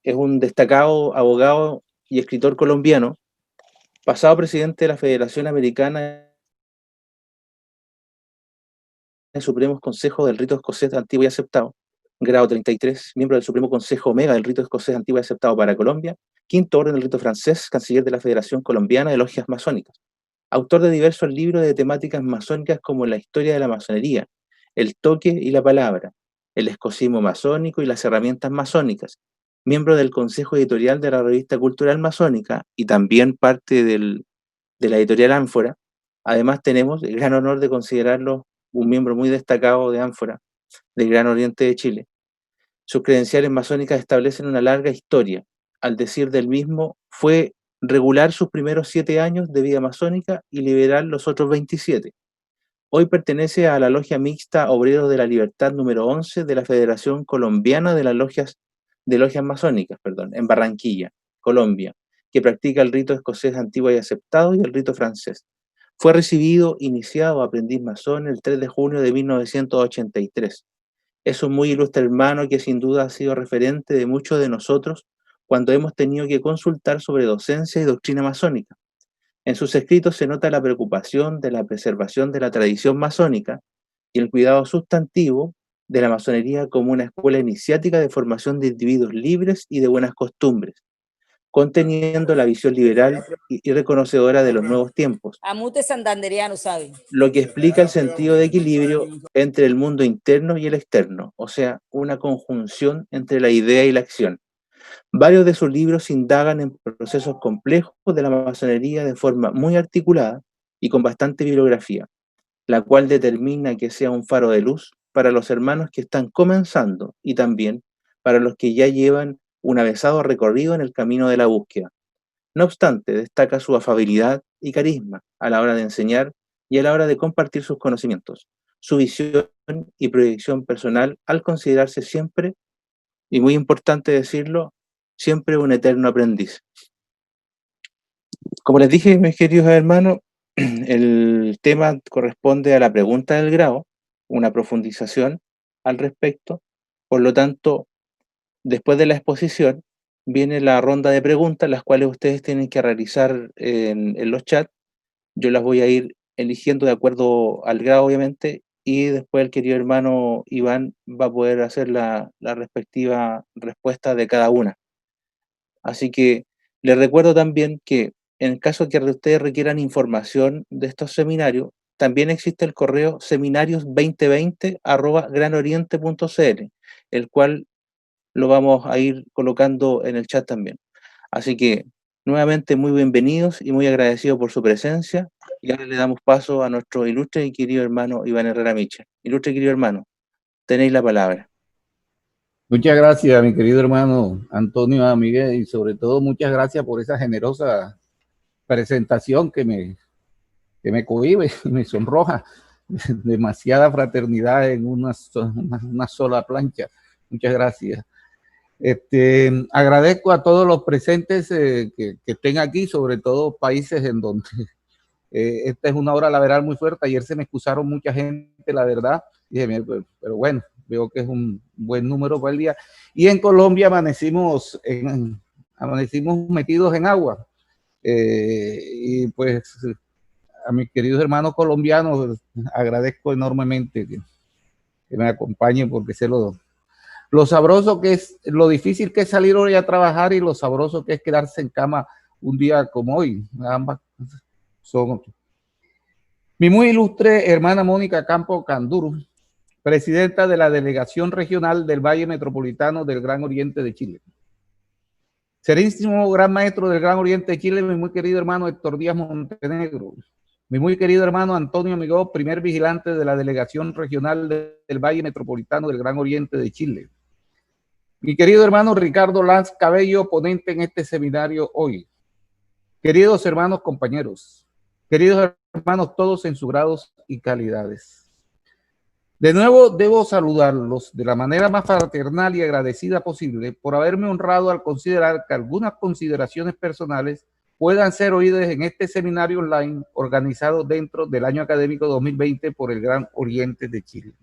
es un destacado abogado y escritor colombiano, pasado presidente de la Federación Americana de Supremos Consejos del Rito Escocés Antiguo y Aceptado, grado 33, miembro del Supremo Consejo Omega del Rito Escocés Antiguo y Aceptado para Colombia, quinto orden del Rito Francés, canciller de la Federación Colombiana de Logias Masónicas, autor de diversos libros de temáticas masónicas como la historia de la masonería, el toque y la palabra, el escocismo masónico y las herramientas masónicas, miembro del Consejo Editorial de la Revista Cultural Masónica y también parte de la editorial Ánfora. Además tenemos el gran honor de considerarlo un miembro muy destacado de Ánfora, del Gran Oriente de Chile. Sus credenciales masónicas establecen una larga historia. Al decir del mismo, fue regular sus primeros 7 años de vida masónica y liberal los otros 27. Hoy pertenece a la Logia Mixta Obreros de la Libertad número 11 de la Federación Colombiana de las Logias Masónicas, en Barranquilla, Colombia, que practica el rito escocés antiguo y aceptado y el rito francés. Fue recibido, iniciado aprendiz masón el 3 de junio de 1983. Es un muy ilustre hermano que sin duda ha sido referente de muchos de nosotros cuando hemos tenido que consultar sobre docencia y doctrina masónica. En sus escritos se nota la preocupación de la preservación de la tradición masónica y el cuidado sustantivo de la masonería como una escuela iniciática de formación de individuos libres y de buenas costumbres, conteniendo la visión liberal y reconocedora de los nuevos tiempos, Amute santanderiano, ¿sabe? lo que explica el sentido de equilibrio entre el mundo interno y el externo, o sea, una conjunción entre la idea y la acción. Varios de sus libros indagan en procesos complejos de la masonería de forma muy articulada y con bastante bibliografía, la cual determina que sea un faro de luz para los hermanos que están comenzando y también para los que ya llevan un avesado recorrido en el camino de la búsqueda. No obstante, destaca su afabilidad y carisma a la hora de enseñar y a la hora de compartir sus conocimientos, su visión y proyección personal al considerarse siempre, y muy importante decirlo, siempre un eterno aprendiz. Como les dije, mis queridos hermanos, el tema corresponde a la pregunta del grado, una profundización al respecto. Por lo tanto, después de la exposición, viene la ronda de preguntas, las cuales ustedes tienen que realizar en los chats. Yo las voy a ir eligiendo de acuerdo al grado, obviamente, y después el querido hermano Iván va a poder hacer la respectiva respuesta de cada una. Así que les recuerdo también que en el caso que ustedes requieran información de estos seminarios, también existe el correo seminarios2020@granoriente.cl, el cual lo vamos a ir colocando en el chat también. Así que nuevamente muy bienvenidos y muy agradecidos por su presencia. Y ahora le damos paso a nuestro ilustre y querido hermano Iván Herrera Michel. Ilustre y querido hermano, tenéis la palabra. Muchas gracias, mi querido hermano Antonio Miguel, y sobre todo muchas gracias por esa generosa presentación que me cohíbe, me sonroja. Demasiada fraternidad en una sola plancha. Muchas gracias. Agradezco a todos los presentes que estén aquí, sobre todo países en donde esta es una hora laboral muy fuerte. Ayer se me excusaron mucha gente, la verdad. Dije, pero bueno, veo que es un buen número para el día. Y en Colombia amanecimos metidos en agua. Y pues a mis queridos hermanos colombianos agradezco enormemente que me acompañen, porque sé lo sabroso que es, lo difícil que es salir hoy a trabajar y lo sabroso que es quedarse en cama un día como hoy. Ambas son. Mi muy ilustre hermana Mónica Campo Canduro, presidenta de la Delegación Regional del Valle Metropolitano del Gran Oriente de Chile. Serísimo Gran Maestro del Gran Oriente de Chile, mi muy querido hermano Héctor Díaz Montenegro. Mi muy querido hermano Antonio Amigó, primer vigilante de la Delegación Regional del Valle Metropolitano del Gran Oriente de Chile. Mi querido hermano Ricardo Lanz Cabello, ponente en este seminario hoy. Queridos hermanos compañeros, queridos hermanos todos en sus grados y calidades. De nuevo debo saludarlos de la manera más fraternal y agradecida posible por haberme honrado al considerar que algunas consideraciones personales puedan ser oídas en este seminario online organizado dentro del año académico 2020 por el Gran Oriente de Chile.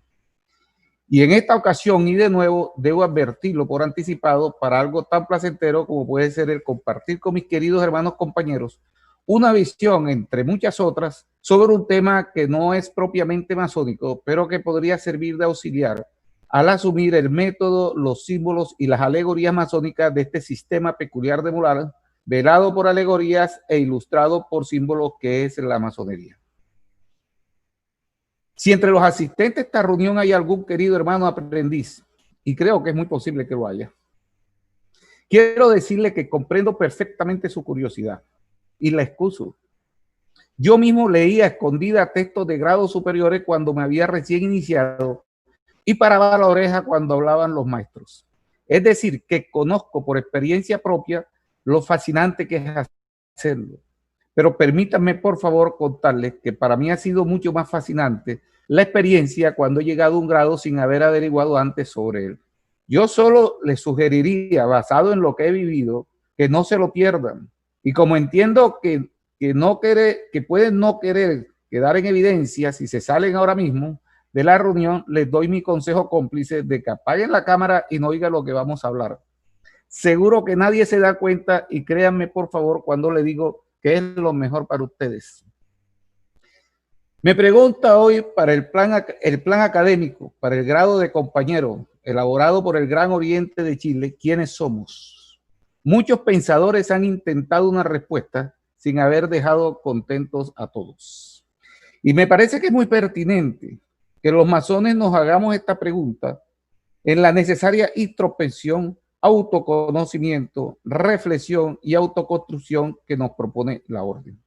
Y en esta ocasión, y de nuevo, debo advertirlo por anticipado para algo tan placentero como puede ser el compartir con mis queridos hermanos compañeros una visión, entre muchas otras, sobre un tema que no es propiamente masónico, pero que podría servir de auxiliar al asumir el método, los símbolos y las alegorías masónicas de este sistema peculiar de moral, velado por alegorías e ilustrado por símbolos que es la masonería. Si entre los asistentes a esta reunión hay algún querido hermano aprendiz, y creo que es muy posible que lo haya, quiero decirle que comprendo perfectamente su curiosidad y la excuso. Yo mismo leía a escondida textos de grados superiores cuando me había recién iniciado y paraba la oreja cuando hablaban los maestros. Es decir, que conozco por experiencia propia lo fascinante que es hacerlo. Pero permítanme, por favor, contarles que para mí ha sido mucho más fascinante la experiencia cuando he llegado a un grado sin haber averiguado antes sobre él. Yo solo les sugeriría, basado en lo que he vivido, que no se lo pierdan. Y como entiendo que pueden no querer quedar en evidencia si se salen ahora mismo de la reunión, les doy mi consejo cómplice de que apaguen la cámara y no oigan lo que vamos a hablar. Seguro que nadie se da cuenta y créanme, por favor, cuando le digo que es lo mejor para ustedes. Me pregunta hoy para el plan académico, para el grado de compañero, elaborado por el Gran Oriente de Chile, ¿quiénes somos? Muchos pensadores han intentado una respuesta sin haber dejado contentos a todos. Y me parece que es muy pertinente que los masones nos hagamos esta pregunta en la necesaria introspección, autoconocimiento, reflexión y autoconstrucción que nos propone la orden.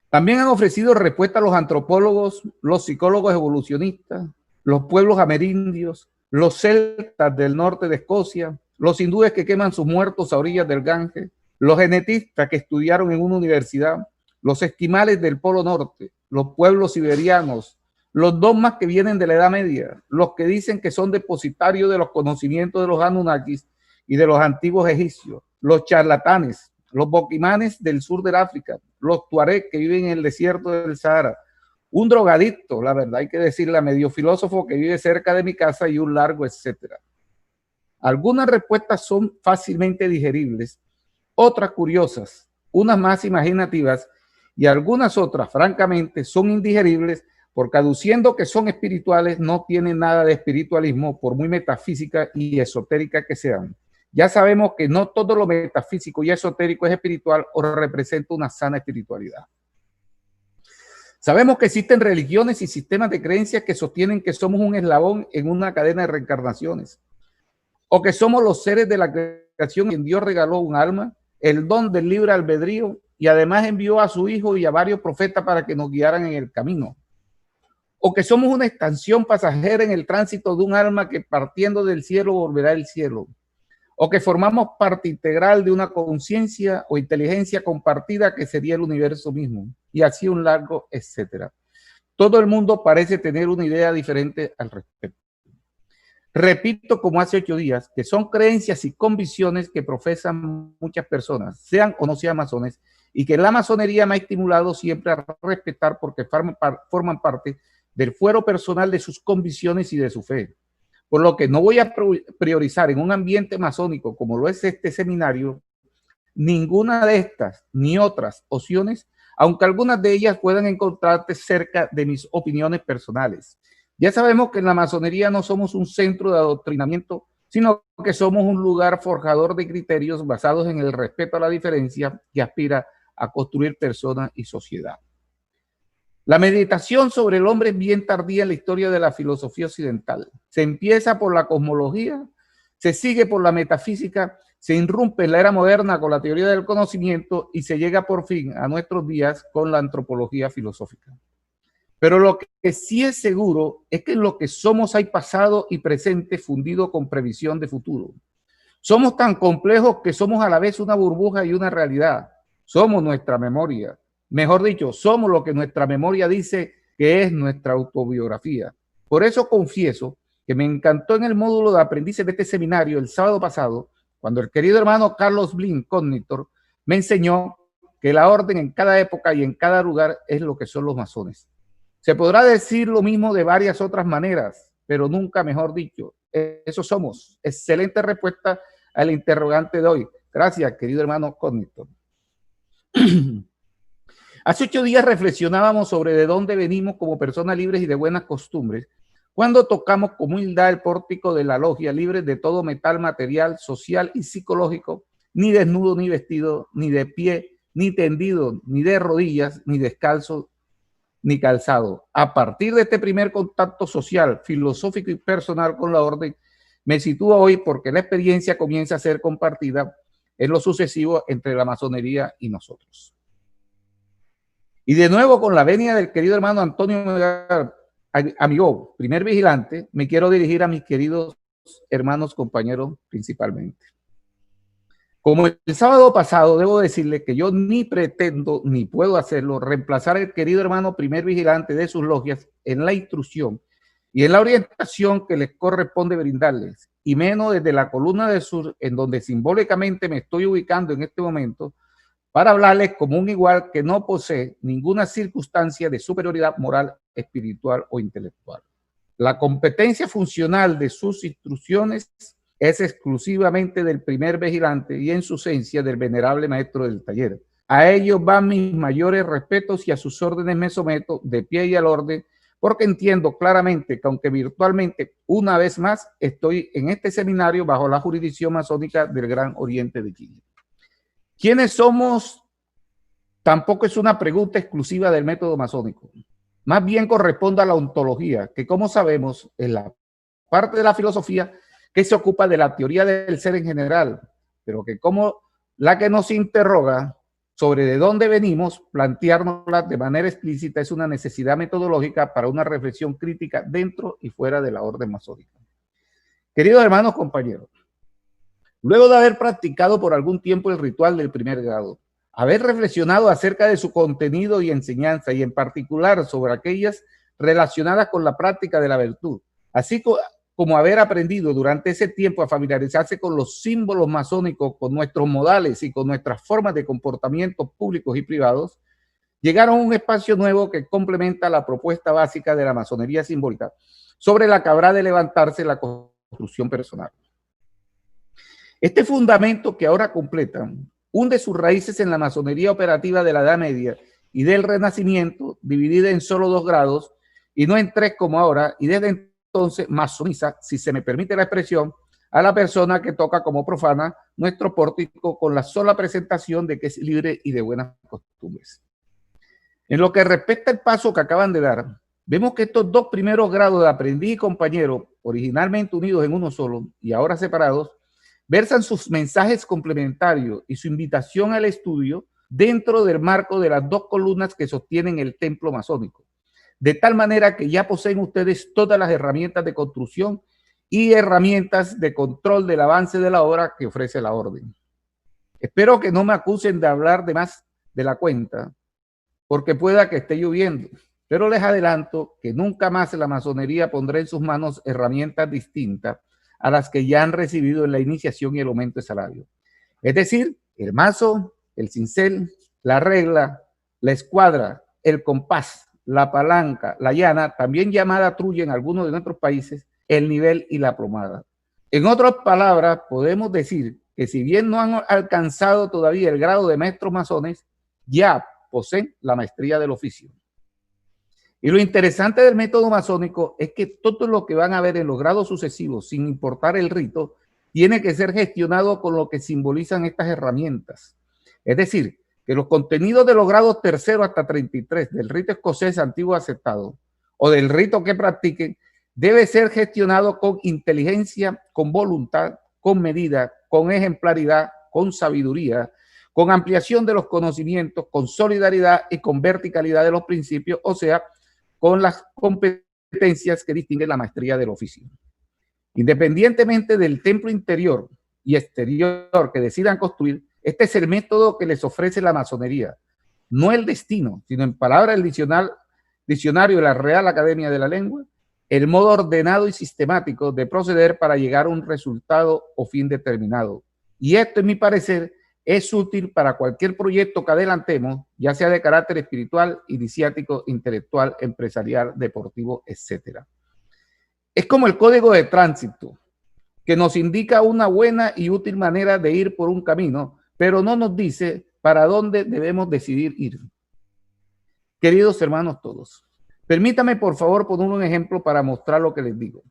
También han ofrecido respuesta a los antropólogos, los psicólogos evolucionistas, los pueblos amerindios, los celtas del norte de Escocia, los hindúes que queman sus muertos a orillas del Ganges, los genetistas que estudiaron en una universidad, los esquimales del Polo Norte, los pueblos siberianos, los dogmas que vienen de la Edad Media, los que dicen que son depositarios de los conocimientos de los Anunnakis y de los antiguos egipcios, los charlatanes, los boquimanes del sur del África, los tuareg que viven en el desierto del Sahara, un drogadicto, la verdad hay que decirle, medio filósofo que vive cerca de mi casa y un largo etcétera. Algunas respuestas son fácilmente digeribles, otras curiosas, unas más imaginativas y algunas otras, francamente, son indigeribles porque aduciendo que son espirituales no tienen nada de espiritualismo por muy metafísica y esotérica que sean. Ya sabemos que no todo lo metafísico y esotérico es espiritual o representa una sana espiritualidad. Sabemos que existen religiones y sistemas de creencias que sostienen que somos un eslabón en una cadena de reencarnaciones o que somos los seres de la creación quien Dios regaló un alma, el don del libre albedrío y además envió a su hijo y a varios profetas para que nos guiaran en el camino. O que somos una estación pasajera en el tránsito de un alma que partiendo del cielo volverá al cielo. O que formamos parte integral de una conciencia o inteligencia compartida que sería el universo mismo. Y así un largo, etcétera. Todo el mundo parece tener una idea diferente al respecto. Repito, como hace 8 días, que son creencias y convicciones que profesan muchas personas, sean o no sean masones, y que la masonería me ha estimulado siempre a respetar porque forman parte del fuero personal de sus convicciones y de su fe. Por lo que no voy a priorizar en un ambiente masónico como lo es este seminario, ninguna de estas ni otras opciones, aunque algunas de ellas puedan encontrarte cerca de mis opiniones personales. Ya sabemos que en la masonería no somos un centro de adoctrinamiento, sino que somos un lugar forjador de criterios basados en el respeto a la diferencia que aspira a construir personas y sociedad. La meditación sobre el hombre es bien tardía en la historia de la filosofía occidental. Se empieza por la cosmología, se sigue por la metafísica, se irrumpe en la era moderna con la teoría del conocimiento y se llega por fin a nuestros días con la antropología filosófica. Pero lo que sí es seguro es que en lo que somos hay pasado y presente fundido con previsión de futuro. Somos tan complejos que somos a la vez una burbuja y una realidad. Somos nuestra memoria. Mejor dicho, somos lo que nuestra memoria dice que es nuestra autobiografía. Por eso confieso que me encantó en el módulo de aprendices de este seminario el sábado pasado, cuando el querido hermano Carlos Blin, cognitor, me enseñó que la orden en cada época y en cada lugar es lo que son los masones. Se podrá decir lo mismo de varias otras maneras, pero nunca mejor dicho. Eso somos. Excelente respuesta al interrogante de hoy. Gracias, querido hermano Cógnito. Hace 8 días reflexionábamos sobre de dónde venimos como personas libres y de buenas costumbres, cuando tocamos con humildad el pórtico de la logia, libres de todo metal material, social y psicológico, ni desnudo ni vestido, ni de pie, ni tendido, ni de rodillas, ni descalzo, ni calzado. A partir de este primer contacto social, filosófico y personal con la orden, me sitúo hoy porque la experiencia comienza a ser compartida en lo sucesivo entre la masonería y nosotros. Y de nuevo, con la venia del querido hermano Antonio Amigo, primer vigilante, me quiero dirigir a mis queridos hermanos, compañeros principalmente. Como el sábado pasado, debo decirle que yo ni pretendo ni puedo hacerlo, reemplazar al querido hermano primer vigilante de sus logias en la instrucción y en la orientación que les corresponde brindarles, y menos desde la columna del sur, en donde simbólicamente me estoy ubicando en este momento, para hablarles como un igual que no posee ninguna circunstancia de superioridad moral, espiritual o intelectual. La competencia funcional de sus instrucciones es exclusivamente del primer vigilante y en su esencia del venerable maestro del taller. A ellos van mis mayores respetos y a sus órdenes me someto de pie y al orden, porque entiendo claramente que aunque virtualmente una vez más estoy en este seminario bajo la jurisdicción masónica del Gran Oriente de Chile. ¿Quiénes somos? Tampoco es una pregunta exclusiva del método masónico. Más bien corresponde a la ontología, que como sabemos es la parte de la filosofía que se ocupa de la teoría del ser en general, pero que como la que nos interroga sobre de dónde venimos, planteárnosla de manera explícita es una necesidad metodológica para una reflexión crítica dentro y fuera de la orden masónica. Queridos hermanos, compañeros, luego de haber practicado por algún tiempo el ritual del primer grado, haber reflexionado acerca de su contenido y enseñanza, y en particular sobre aquellas relacionadas con la práctica de la virtud, así como haber aprendido durante ese tiempo a familiarizarse con los símbolos masónicos, con nuestros modales y con nuestras formas de comportamiento públicos y privados, llegaron a un espacio nuevo que complementa la propuesta básica de la masonería simbólica, sobre la que habrá de levantarse la construcción personal. Este fundamento que ahora completan hunde sus raíces en la masonería operativa de la Edad Media y del Renacimiento, dividida en solo 2 grados y no en 3 como ahora, y desde entonces masoniza, si se me permite la expresión, a la persona que toca como profana nuestro pórtico con la sola presentación de que es libre y de buenas costumbres. En lo que respecta al paso que acaban de dar, vemos que estos 2 primeros grados de aprendiz y compañero, originalmente unidos en uno solo y ahora separados, versan sus mensajes complementarios y su invitación al estudio dentro del marco de las 2 columnas que sostienen el templo masónico, de tal manera que ya poseen ustedes todas las herramientas de construcción y herramientas de control del avance de la obra que ofrece la orden. Espero que no me acusen de hablar de más de la cuenta, porque pueda que esté lloviendo, pero les adelanto que nunca más la masonería pondrá en sus manos herramientas distintas a las que ya han recibido en la iniciación y el aumento de salario. Es decir, el mazo, el cincel, la regla, la escuadra, el compás, la palanca, la llana, también llamada trulla en algunos de nuestros países, el nivel y la plomada. En otras palabras, podemos decir que si bien no han alcanzado todavía el grado de maestros masones, ya poseen la maestría del oficio. Y lo interesante del método masónico es que todo lo que van a ver en los grados sucesivos, sin importar el rito, tiene que ser gestionado con lo que simbolizan estas herramientas. Es decir, que los contenidos de los grados 3º hasta 33 del rito escocés antiguo aceptado o del rito que practiquen debe ser gestionado con inteligencia, con voluntad, con medida, con ejemplaridad, con sabiduría, con ampliación de los conocimientos, con solidaridad y con verticalidad de los principios, o sea, con las competencias que distinguen la maestría del oficio. Independientemente del templo interior y exterior que decidan construir, este es el método que les ofrece la masonería, no el destino, sino en palabras del diccionario de la Real Academia de la Lengua, el modo ordenado y sistemático de proceder para llegar a un resultado o fin determinado. Y esto, en mi parecer, es útil para cualquier proyecto que adelantemos, ya sea de carácter espiritual, iniciático, intelectual, empresarial, deportivo, etc. Es como el código de tránsito, que nos indica una buena y útil manera de ir por un camino, pero no nos dice para dónde debemos decidir ir. Queridos hermanos todos, permítame por favor poner un ejemplo para mostrar lo que les digo.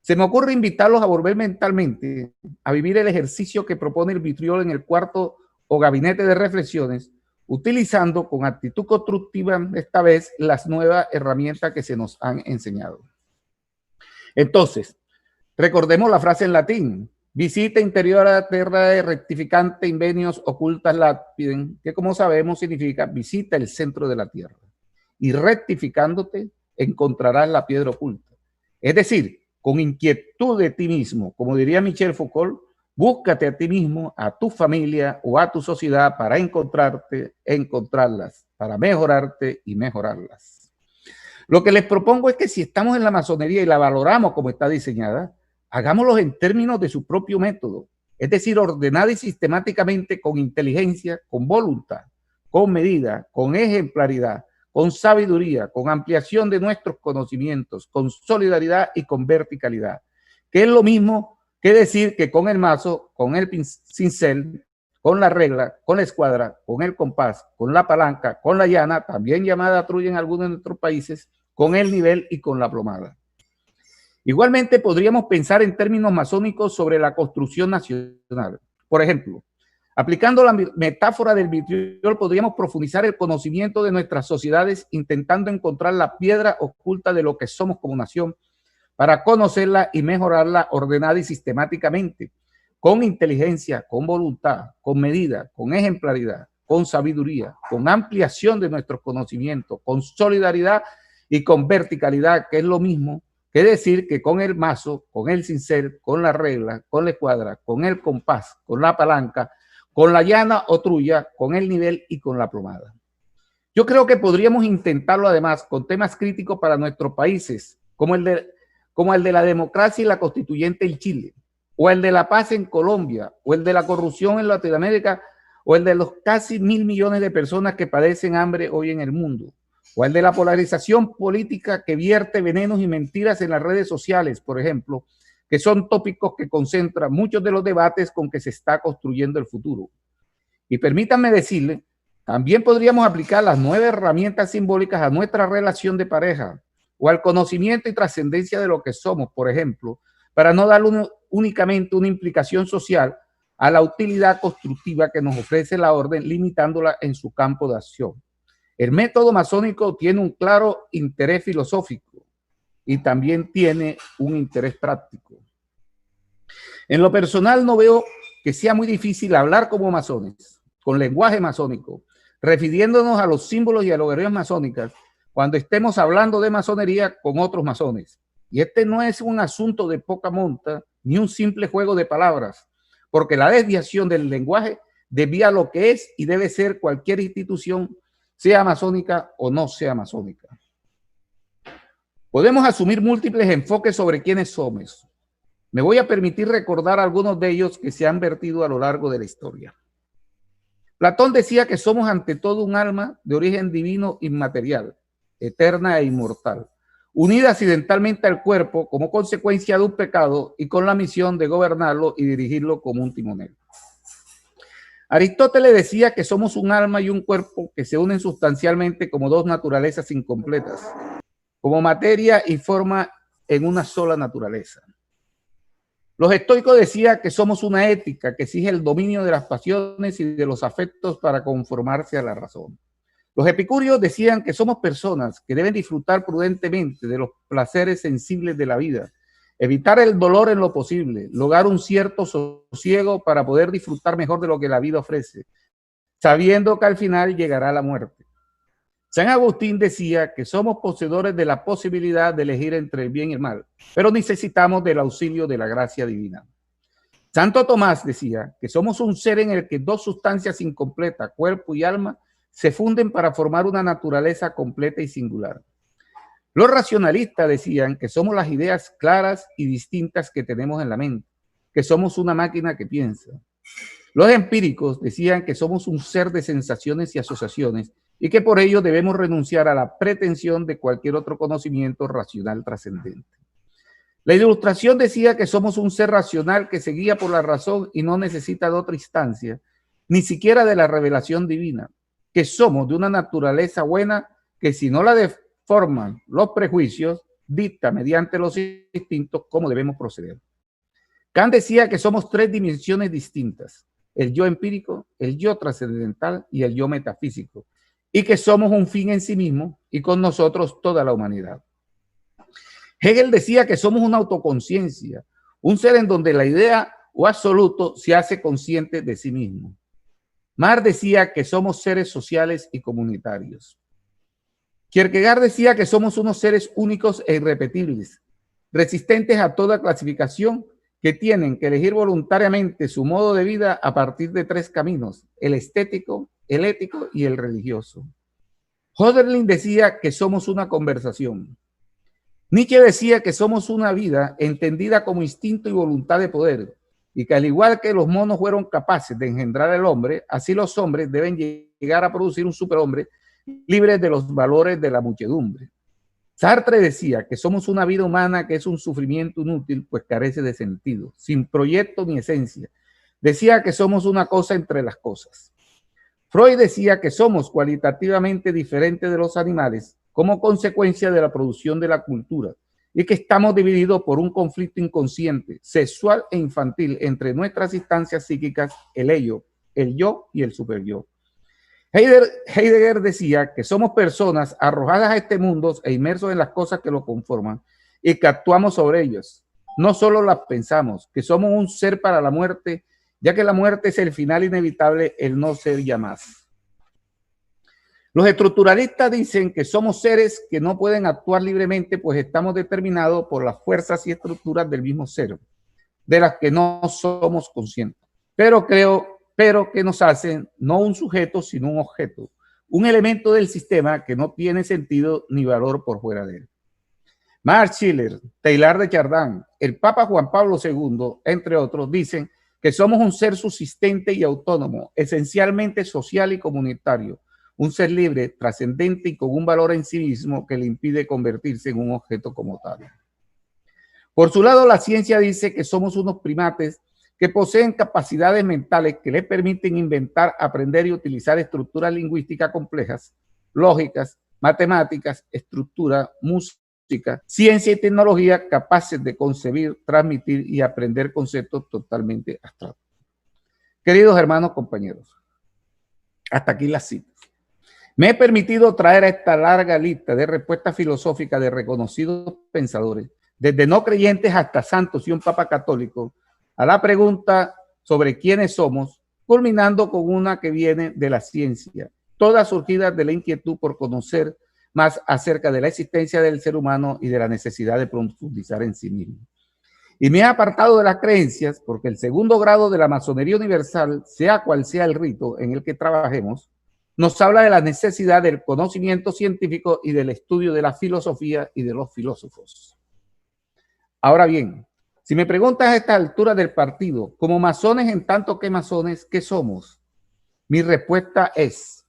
Se me ocurre invitarlos a volver mentalmente a vivir el ejercicio que propone el vitriol en el cuarto o gabinete de reflexiones, utilizando con actitud constructiva esta vez las nuevas herramientas que se nos han enseñado. Entonces, recordemos la frase en latín: visita interior a la terra rectificante invenios ocultas lapidem, que como sabemos significa visita el centro de la tierra y rectificándote encontrarás la piedra oculta. Es decir, con inquietud de ti mismo, como diría Michel Foucault, búscate a ti mismo, a tu familia o a tu sociedad para encontrarte, encontrarlas, para mejorarte y mejorarlas. Lo que les propongo es que si estamos en la masonería y la valoramos como está diseñada, hagámoslo en términos de su propio método, es decir, ordenada y sistemáticamente con inteligencia, con voluntad, con medida, con ejemplaridad, con sabiduría, con ampliación de nuestros conocimientos, con solidaridad y con verticalidad, que es lo mismo que decir que con el mazo, con el cincel, con la regla, con la escuadra, con el compás, con la palanca, con la llana, también llamada trulla en algunos de nuestros países, con el nivel y con la plomada. Igualmente podríamos pensar en términos masónicos sobre la construcción nacional. Por ejemplo, aplicando la metáfora del vitriol, podríamos profundizar el conocimiento de nuestras sociedades intentando encontrar la piedra oculta de lo que somos como nación para conocerla y mejorarla ordenada y sistemáticamente, con inteligencia, con voluntad, con medida, con ejemplaridad, con sabiduría, con ampliación de nuestros conocimientos, con solidaridad y con verticalidad, que es lo mismo que decir que con el mazo, con el cincel, con la regla, con la escuadra, con el compás, con la palanca, con la llana o trulla, con el nivel y con la plomada. Yo creo que podríamos intentarlo además con temas críticos para nuestros países, como el de la democracia y la constituyente en Chile, o el de la paz en Colombia, o el de la corrupción en Latinoamérica, o el de los casi 1.000 millones de personas que padecen hambre hoy en el mundo, o el de la polarización política que vierte venenos y mentiras en las redes sociales, por ejemplo, que son tópicos que concentran muchos de los debates con que se está construyendo el futuro. Y permítanme decirle, también podríamos aplicar las 9 herramientas simbólicas a nuestra relación de pareja o al conocimiento y trascendencia de lo que somos, por ejemplo, para no darle únicamente una implicación social a la utilidad constructiva que nos ofrece la orden, limitándola en su campo de acción. El método masónico tiene un claro interés filosófico y también tiene un interés práctico. En lo personal no veo que sea muy difícil hablar como masones, con lenguaje masónico, refiriéndonos a los símbolos y a las guerrillas masónicas, cuando estemos hablando de masonería con otros masones. Y este no es un asunto de poca monta, ni un simple juego de palabras, porque la desviación del lenguaje desvía lo que es y debe ser cualquier institución, sea masónica o no sea masónica. Podemos asumir múltiples enfoques sobre quiénes somos. Me voy a permitir recordar algunos de ellos que se han vertido a lo largo de la historia. Platón decía que somos ante todo un alma de origen divino inmaterial, eterna e inmortal, unida accidentalmente al cuerpo como consecuencia de un pecado y con la misión de gobernarlo y dirigirlo como un timonel. Aristóteles decía que somos un alma y un cuerpo que se unen sustancialmente como dos naturalezas incompletas, como materia y forma en una sola naturaleza. Los estoicos decían que somos una ética que exige el dominio de las pasiones y de los afectos para conformarse a la razón. Los epicúreos decían que somos personas que deben disfrutar prudentemente de los placeres sensibles de la vida, evitar el dolor en lo posible, lograr un cierto sosiego para poder disfrutar mejor de lo que la vida ofrece, sabiendo que al final llegará la muerte. San Agustín decía que somos poseedores de la posibilidad de elegir entre el bien y el mal, pero necesitamos del auxilio de la gracia divina. Santo Tomás decía que somos un ser en el que dos sustancias incompletas, cuerpo y alma, se funden para formar una naturaleza completa y singular. Los racionalistas decían que somos las ideas claras y distintas que tenemos en la mente, que somos una máquina que piensa. Los empíricos decían que somos un ser de sensaciones y asociaciones y que por ello debemos renunciar a la pretensión de cualquier otro conocimiento racional trascendente. La Ilustración decía que somos un ser racional que se guía por la razón y no necesita de otra instancia, ni siquiera de la revelación divina, que somos de una naturaleza buena que si no la deforman los prejuicios, dicta mediante los instintos cómo debemos proceder. Kant decía que somos tres dimensiones distintas, el yo empírico, el yo trascendental y el yo metafísico, y que somos un fin en sí mismo y con nosotros toda la humanidad. Hegel decía que somos una autoconciencia, un ser en donde la idea o absoluto se hace consciente de sí mismo. Marx decía que somos seres sociales y comunitarios. Kierkegaard decía que somos unos seres únicos e irrepetibles, resistentes a toda clasificación, que tienen que elegir voluntariamente su modo de vida a partir de tres caminos: el estético, el ético y el religioso. Hölderlin decía que somos una conversación. Nietzsche decía que somos una vida entendida como instinto y voluntad de poder, y que al igual que los monos fueron capaces de engendrar al hombre, así los hombres deben llegar a producir un superhombre libre de los valores de la muchedumbre. Sartre decía que somos una vida humana que es un sufrimiento inútil, pues carece de sentido, sin proyecto ni esencia. Decía que somos una cosa entre las cosas. Freud decía que somos cualitativamente diferentes de los animales como consecuencia de la producción de la cultura y que estamos divididos por un conflicto inconsciente, sexual e infantil entre nuestras instancias psíquicas, el ello, el yo y el superyo. Heidegger decía que somos personas arrojadas a este mundo e inmersos en las cosas que lo conforman y que actuamos sobre ellas. No solo las pensamos, que somos un ser para la muerte, ya que la muerte es el final inevitable, el no ser ya más. Los estructuralistas dicen que somos seres que no pueden actuar libremente, pues estamos determinados por las fuerzas y estructuras del mismo ser, de las que no somos conscientes. Pero que nos hacen no un sujeto, sino un objeto, un elemento del sistema que no tiene sentido ni valor por fuera de él. Max Schiller, Teilhard de Chardin, el Papa Juan Pablo II, entre otros, dicen que somos un ser subsistente y autónomo, esencialmente social y comunitario, un ser libre, trascendente y con un valor en sí mismo que le impide convertirse en un objeto como tal. Por su lado, la ciencia dice que somos unos primates que poseen capacidades mentales que les permiten inventar, aprender y utilizar estructuras lingüísticas complejas, lógicas, matemáticas, estructura, música, ciencia y tecnología capaces de concebir, transmitir y aprender conceptos totalmente abstractos. Queridos hermanos, compañeros, hasta aquí las citas. Me he permitido traer a esta larga lista de respuestas filosóficas de reconocidos pensadores, desde no creyentes hasta santos y un papa católico, a la pregunta sobre quiénes somos, culminando con una que viene de la ciencia, todas surgidas de la inquietud por conocer más acerca de la existencia del ser humano y de la necesidad de profundizar en sí mismo. Y me he apartado de las creencias porque el segundo grado de la masonería universal, sea cual sea el rito en el que trabajemos, nos habla de la necesidad del conocimiento científico y del estudio de la filosofía y de los filósofos. Ahora bien, si me preguntas a esta altura del partido, como masones en tanto que masones, ¿qué somos? Mi respuesta es: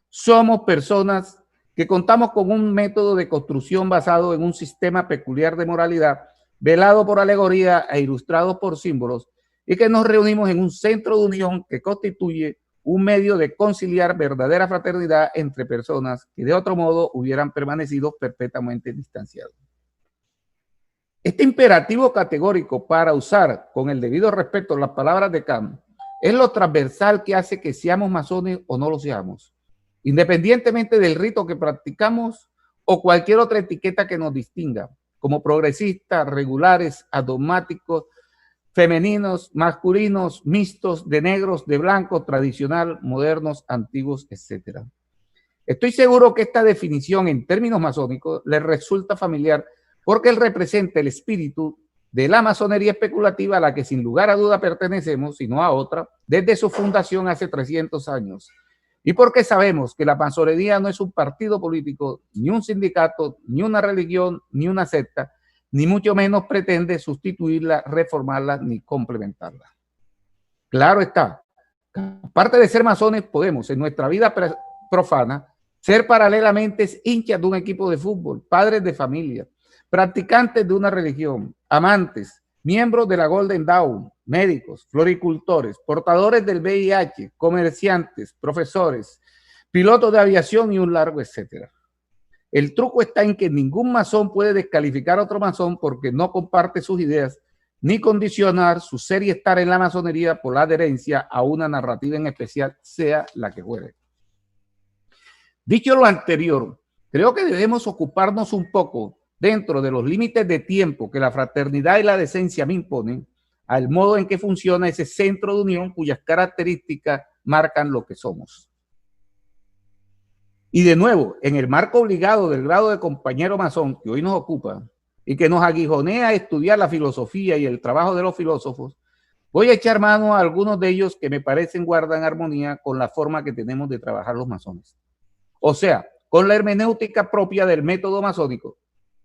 somos personas que contamos con un método de construcción basado en un sistema peculiar de moralidad, velado por alegoría e ilustrado por símbolos, y que nos reunimos en un centro de unión que constituye un medio de conciliar verdadera fraternidad entre personas que de otro modo hubieran permanecido perpetuamente distanciados. Este imperativo categórico para usar con el debido respeto las palabras de Kant es lo transversal que hace que seamos masones o no lo seamos, independientemente del rito que practicamos o cualquier otra etiqueta que nos distinga, como progresistas, regulares, adogmáticos, femeninos, masculinos, mixtos, de negros, de blancos, tradicional, modernos, antiguos, etc. Estoy seguro que esta definición en términos masónicos les resulta familiar porque él representa el espíritu de la masonería especulativa a la que sin lugar a duda pertenecemos, sino a otra, desde su fundación hace 300 años. Y porque sabemos que la masonería no es un partido político, ni un sindicato, ni una religión, ni una secta, ni mucho menos pretende sustituirla, reformarla, ni complementarla. Claro está, aparte de ser masones, podemos en nuestra vida profana ser paralelamente hinchas de un equipo de fútbol, padres de familia, practicantes de una religión, amantes, miembros de la Golden Dawn, médicos, floricultores, portadores del VIH, comerciantes, profesores, pilotos de aviación y un largo etcétera. El truco está en que ningún masón puede descalificar a otro masón porque no comparte sus ideas ni condicionar su ser y estar en la masonería por la adherencia a una narrativa en especial, sea la que fuere. Dicho lo anterior, creo que debemos ocuparnos un poco, dentro de los límites de tiempo que la fraternidad y la decencia me imponen, al modo en que funciona ese centro de unión cuyas características marcan lo que somos. Y de nuevo, en el marco obligado del grado de compañero masón que hoy nos ocupa y que nos aguijonea a estudiar la filosofía y el trabajo de los filósofos, voy a echar mano a algunos de ellos que me parecen guardan armonía con la forma que tenemos de trabajar los masones. O sea, con la hermenéutica propia del método masónico,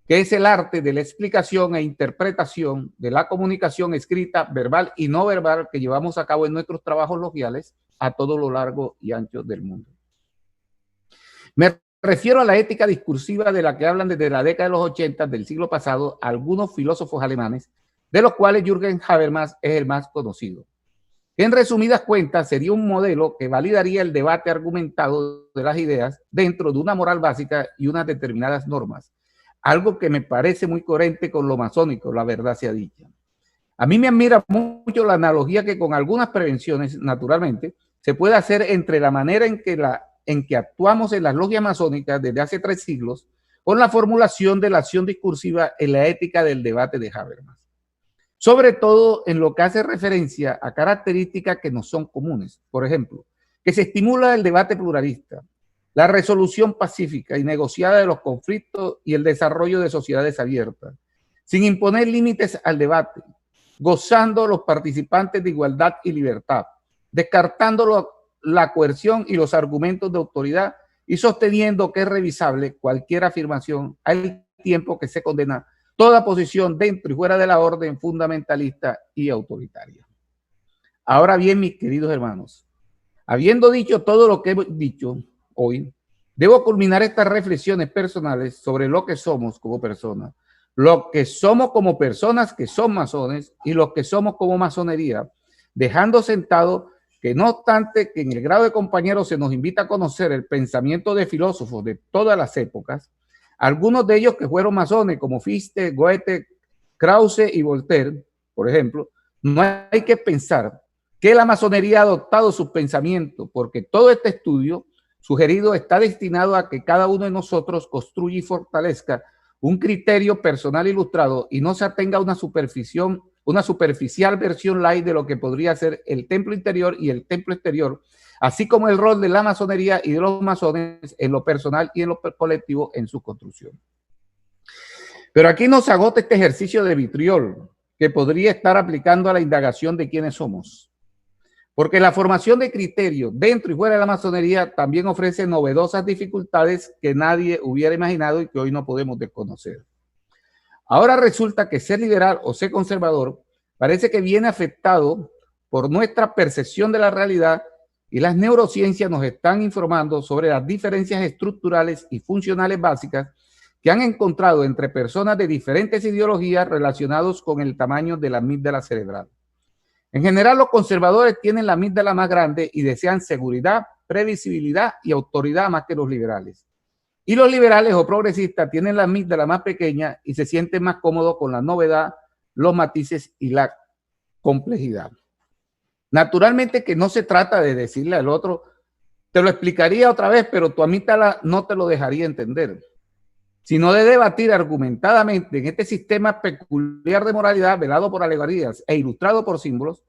que es el arte de la explicación e interpretación de la comunicación escrita, verbal y no verbal que llevamos a cabo en nuestros trabajos logiales a todo lo largo y ancho del mundo. Me refiero a la ética discursiva de la que hablan desde la década de los 80 del siglo pasado algunos filósofos alemanes, de los cuales Jürgen Habermas es el más conocido. En resumidas cuentas, sería un modelo que validaría el debate argumentado de las ideas dentro de una moral básica y unas determinadas normas, algo que me parece muy coherente con lo masónico, la verdad sea dicha. A mí me admira mucho la analogía que con algunas prevenciones, naturalmente, se puede hacer entre la manera en que actuamos en las logias masónicas desde hace 3 siglos con la formulación de la acción discursiva en la ética del debate de Habermas. Sobre todo en lo que hace referencia a características que nos son comunes. Por ejemplo, que se estimula el debate pluralista, la resolución pacífica y negociada de los conflictos y el desarrollo de sociedades abiertas, sin imponer límites al debate, gozando los participantes de igualdad y libertad, descartando la coerción y los argumentos de autoridad y sosteniendo que es revisable cualquier afirmación al tiempo que se condena toda posición dentro y fuera de la orden fundamentalista y autoritaria. Ahora bien, mis queridos hermanos, habiendo dicho todo lo que he dicho hoy, debo culminar estas reflexiones personales sobre lo que somos como personas, lo que somos como personas que son masones y lo que somos como masonería, dejando sentado que no obstante que en el grado de compañero se nos invita a conocer el pensamiento de filósofos de todas las épocas, algunos de ellos que fueron masones como Fichte, Goethe, Krause y Voltaire, por ejemplo, no hay que pensar que la masonería ha adoptado sus pensamientos, porque todo este estudio sugerido está destinado a que cada uno de nosotros construya y fortalezca un criterio personal ilustrado y no se atenga a una superficial versión light de lo que podría ser el templo interior y el templo exterior, así como el rol de la masonería y de los masones en lo personal y en lo colectivo en su construcción. Pero aquí nos agota este ejercicio de vitriol que podría estar aplicando a la indagación de quiénes somos. Porque la formación de criterios dentro y fuera de la masonería también ofrece novedosas dificultades que nadie hubiera imaginado y que hoy no podemos desconocer. Ahora resulta que ser liberal o ser conservador parece que viene afectado por nuestra percepción de la realidad y las neurociencias nos están informando sobre las diferencias estructurales y funcionales básicas que han encontrado entre personas de diferentes ideologías relacionados con el tamaño de la amígdala cerebral. En general, los conservadores tienen la amígdala más grande y desean seguridad, previsibilidad y autoridad más que los liberales. Y los liberales o progresistas tienen la amígdala más pequeña y se sienten más cómodos con la novedad, los matices y la complejidad. Naturalmente que no se trata de decirle al otro, te lo explicaría otra vez, pero tu amígdala no te lo dejaría entender, sino de debatir argumentadamente en este sistema peculiar de moralidad velado por alegorías e ilustrado por símbolos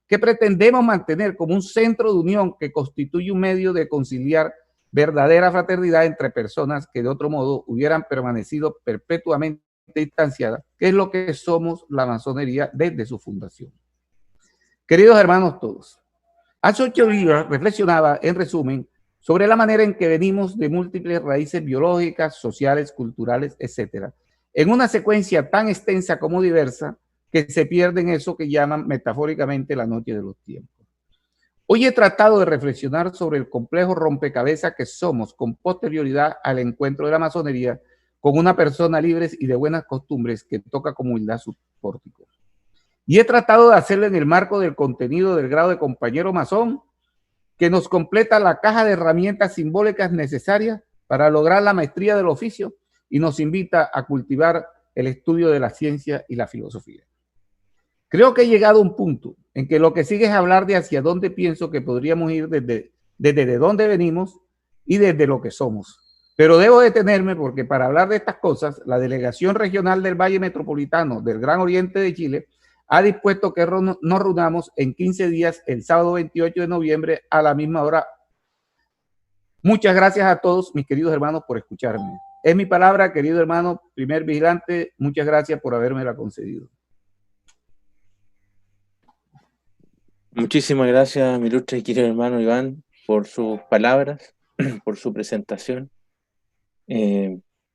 que pretendemos mantener como un centro de unión que constituye un medio de conciliar verdadera fraternidad entre personas que de otro modo hubieran permanecido perpetuamente distanciadas, que es lo que somos la masonería desde su fundación. Queridos hermanos todos, hace 8 días reflexionaba en resumen sobre la manera en que venimos de múltiples raíces biológicas, sociales, culturales, etcétera, en una secuencia tan extensa como diversa que se pierde en eso que llaman metafóricamente la noche de los tiempos. Hoy he tratado de reflexionar sobre el complejo rompecabezas que somos con posterioridad al encuentro de la masonería con una persona libre y de buenas costumbres que toca con humildad su pórtico. Y he tratado de hacerlo en el marco del contenido del grado de compañero masón, que nos completa la caja de herramientas simbólicas necesarias para lograr la maestría del oficio y nos invita a cultivar el estudio de la ciencia y la filosofía. Creo que he llegado a un punto en que lo que sigue es hablar de hacia dónde pienso que podríamos ir desde de dónde venimos y desde lo que somos. Pero debo detenerme porque para hablar de estas cosas, la Delegación Regional del Valle Metropolitano del Gran Oriente de Chile ha dispuesto que nos reunamos en 15 días el sábado 28 de noviembre a la misma hora. Muchas gracias a todos mis queridos hermanos por escucharme. Es mi palabra, querido hermano primer vigilante. Muchas gracias por habérmela concedido. Muchísimas gracias, mi ilustre y querido hermano Iván, por sus palabras, por su presentación.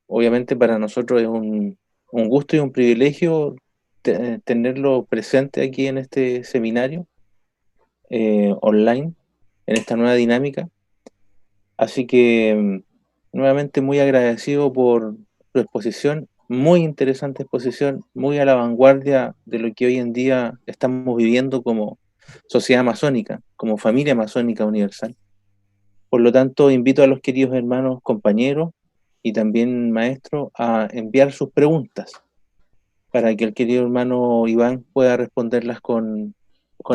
Obviamente para nosotros es un gusto y un privilegio tenerlo presente aquí en este seminario online, en esta nueva dinámica. Así que nuevamente muy agradecido por su exposición, muy interesante exposición, muy a la vanguardia de lo que hoy en día estamos viviendo como sociedad masónica, como familia masónica universal. Por lo tanto, invito a los queridos hermanos, compañeros y también maestros a enviar sus preguntas para que el querido hermano Iván pueda responderlas con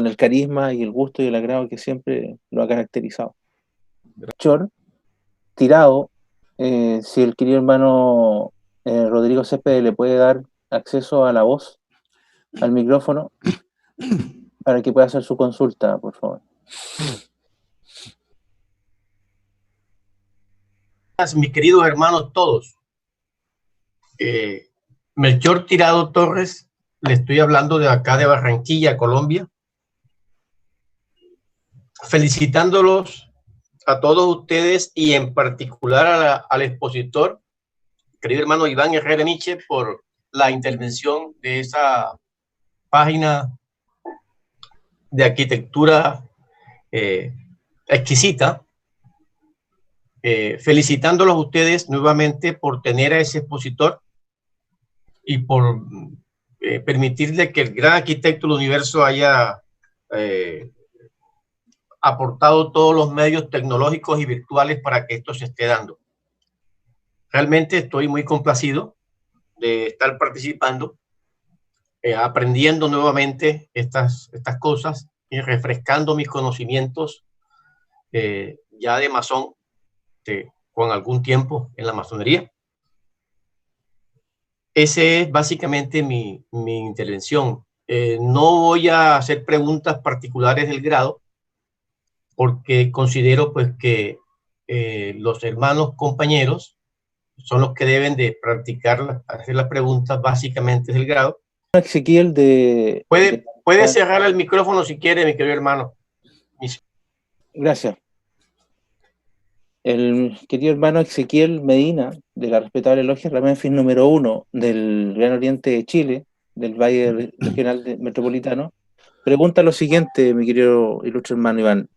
el carisma y el gusto y el agrado que siempre lo ha caracterizado. Chor, tirado, si el querido hermano Rodrigo Céspedes le puede dar acceso a la voz, al micrófono, para que pueda hacer su consulta, por favor. Mis queridos hermanos todos, Melchor Tirado Torres, le estoy hablando de acá de Barranquilla, Colombia, felicitándolos a todos ustedes y en particular al expositor, querido hermano Iván Herrera Nietzsche, por la intervención de esa página de arquitectura exquisita. Felicitándolos a ustedes nuevamente por tener a ese expositor y por permitirle que el gran arquitecto del universo haya aportado todos los medios tecnológicos y virtuales para que esto se esté dando. Realmente estoy muy complacido de estar participando, aprendiendo nuevamente estas cosas y refrescando mis conocimientos ya de masón, con algún tiempo en la masonería. Ese es básicamente mi intervención. No voy a hacer preguntas particulares del grado porque considero pues que los hermanos compañeros son los que deben de practicar, hacer las preguntas básicamente del grado. Ezequiel Puede cerrar el micrófono si quiere, mi querido hermano. Gracias. El querido hermano Ezequiel Medina, de la respetable logia Ramén número 1 del Gran Oriente de Chile, del Valle Regional Metropolitano, pregunta lo siguiente, mi querido ilustre hermano Iván.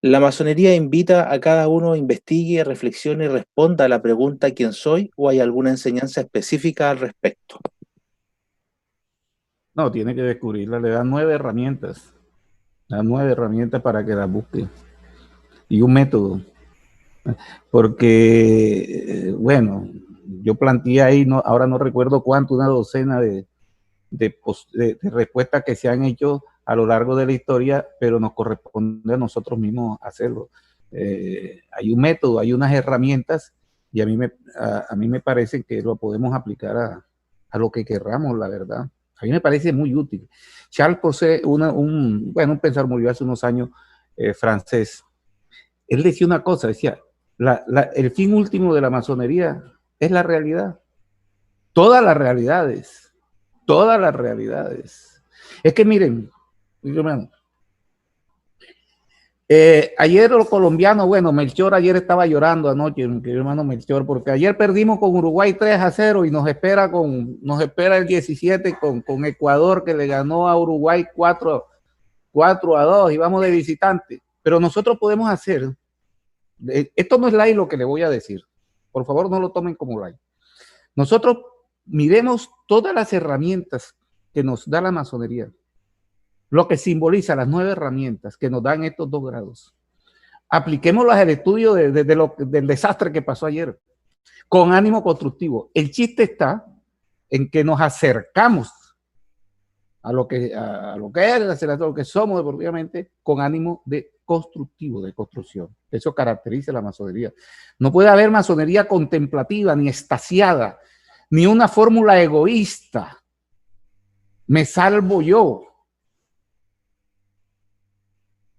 ¿La masonería invita a cada uno a investigue, reflexione y responda a la pregunta ¿quién soy? ¿O hay alguna enseñanza específica al respecto? No, tiene que descubrirla, le dan 9 herramientas. Las 9 herramientas para que las busque. Y un método. Porque, bueno, yo planteé ahí, no, ahora no recuerdo cuánto, una docena de respuestas que se han hecho a lo largo de la historia, pero nos corresponde a nosotros mismos hacerlo. Hay un método, hay unas herramientas, y a mí me parece que lo podemos aplicar a lo que querramos, la verdad. A mí me parece muy útil. Charles Posé, un pensador, murió hace unos años, francés. Él decía una cosa, decía, el fin último de la masonería es la realidad. Todas las realidades. Es que miren, hermano, ayer los colombianos, bueno, Melchor ayer estaba llorando anoche, mi querido hermano Melchor, porque ayer perdimos con Uruguay 3-0 y nos espera el 17 con Ecuador, que le ganó a Uruguay 4-2 y vamos de visitante. Pero nosotros podemos hacer, esto no es live lo que le voy a decir, por favor no lo tomen como live. Nosotros miremos todas las herramientas que nos da la masonería, lo que simboliza las 9 herramientas que nos dan estos 2 grados. Apliquémoslas al estudio del desastre que pasó ayer, con ánimo constructivo. El chiste está en que nos acercamos a lo que es, a lo que somos deportivamente, con ánimo de constructivo, de construcción. Eso caracteriza la masonería. No puede haber masonería contemplativa, ni extasiada, ni una fórmula egoísta. Me salvo yo.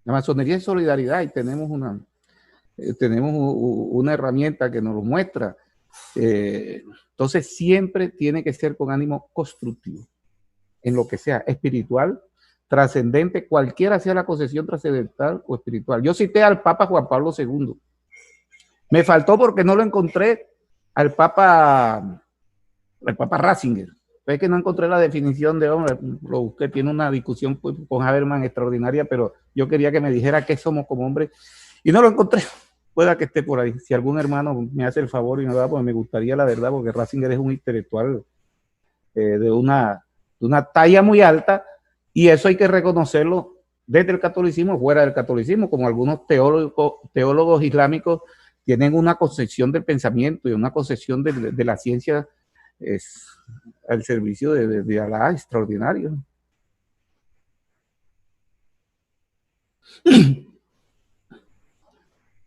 La masonería es solidaridad y tenemos una herramienta que nos lo muestra. Entonces siempre tiene que ser con ánimo constructivo, en lo que sea espiritual, trascendente, cualquiera sea la concepción trascendental o espiritual. Yo cité al Papa Juan Pablo II. Me faltó porque no lo encontré al Papa Ratzinger. Es que no encontré la definición de hombre, lo busqué, tiene una discusión con Habermas extraordinaria, pero yo quería que me dijera qué somos como hombres y no lo encontré. Pueda que esté por ahí. Si algún hermano me hace el favor y me da, pues me gustaría, la verdad, porque Ratzinger es un intelectual de una talla muy alta, y eso hay que reconocerlo desde el catolicismo, fuera del catolicismo, como algunos teólogos islámicos tienen una concepción del pensamiento y una concepción de la ciencia al servicio de Alá extraordinario.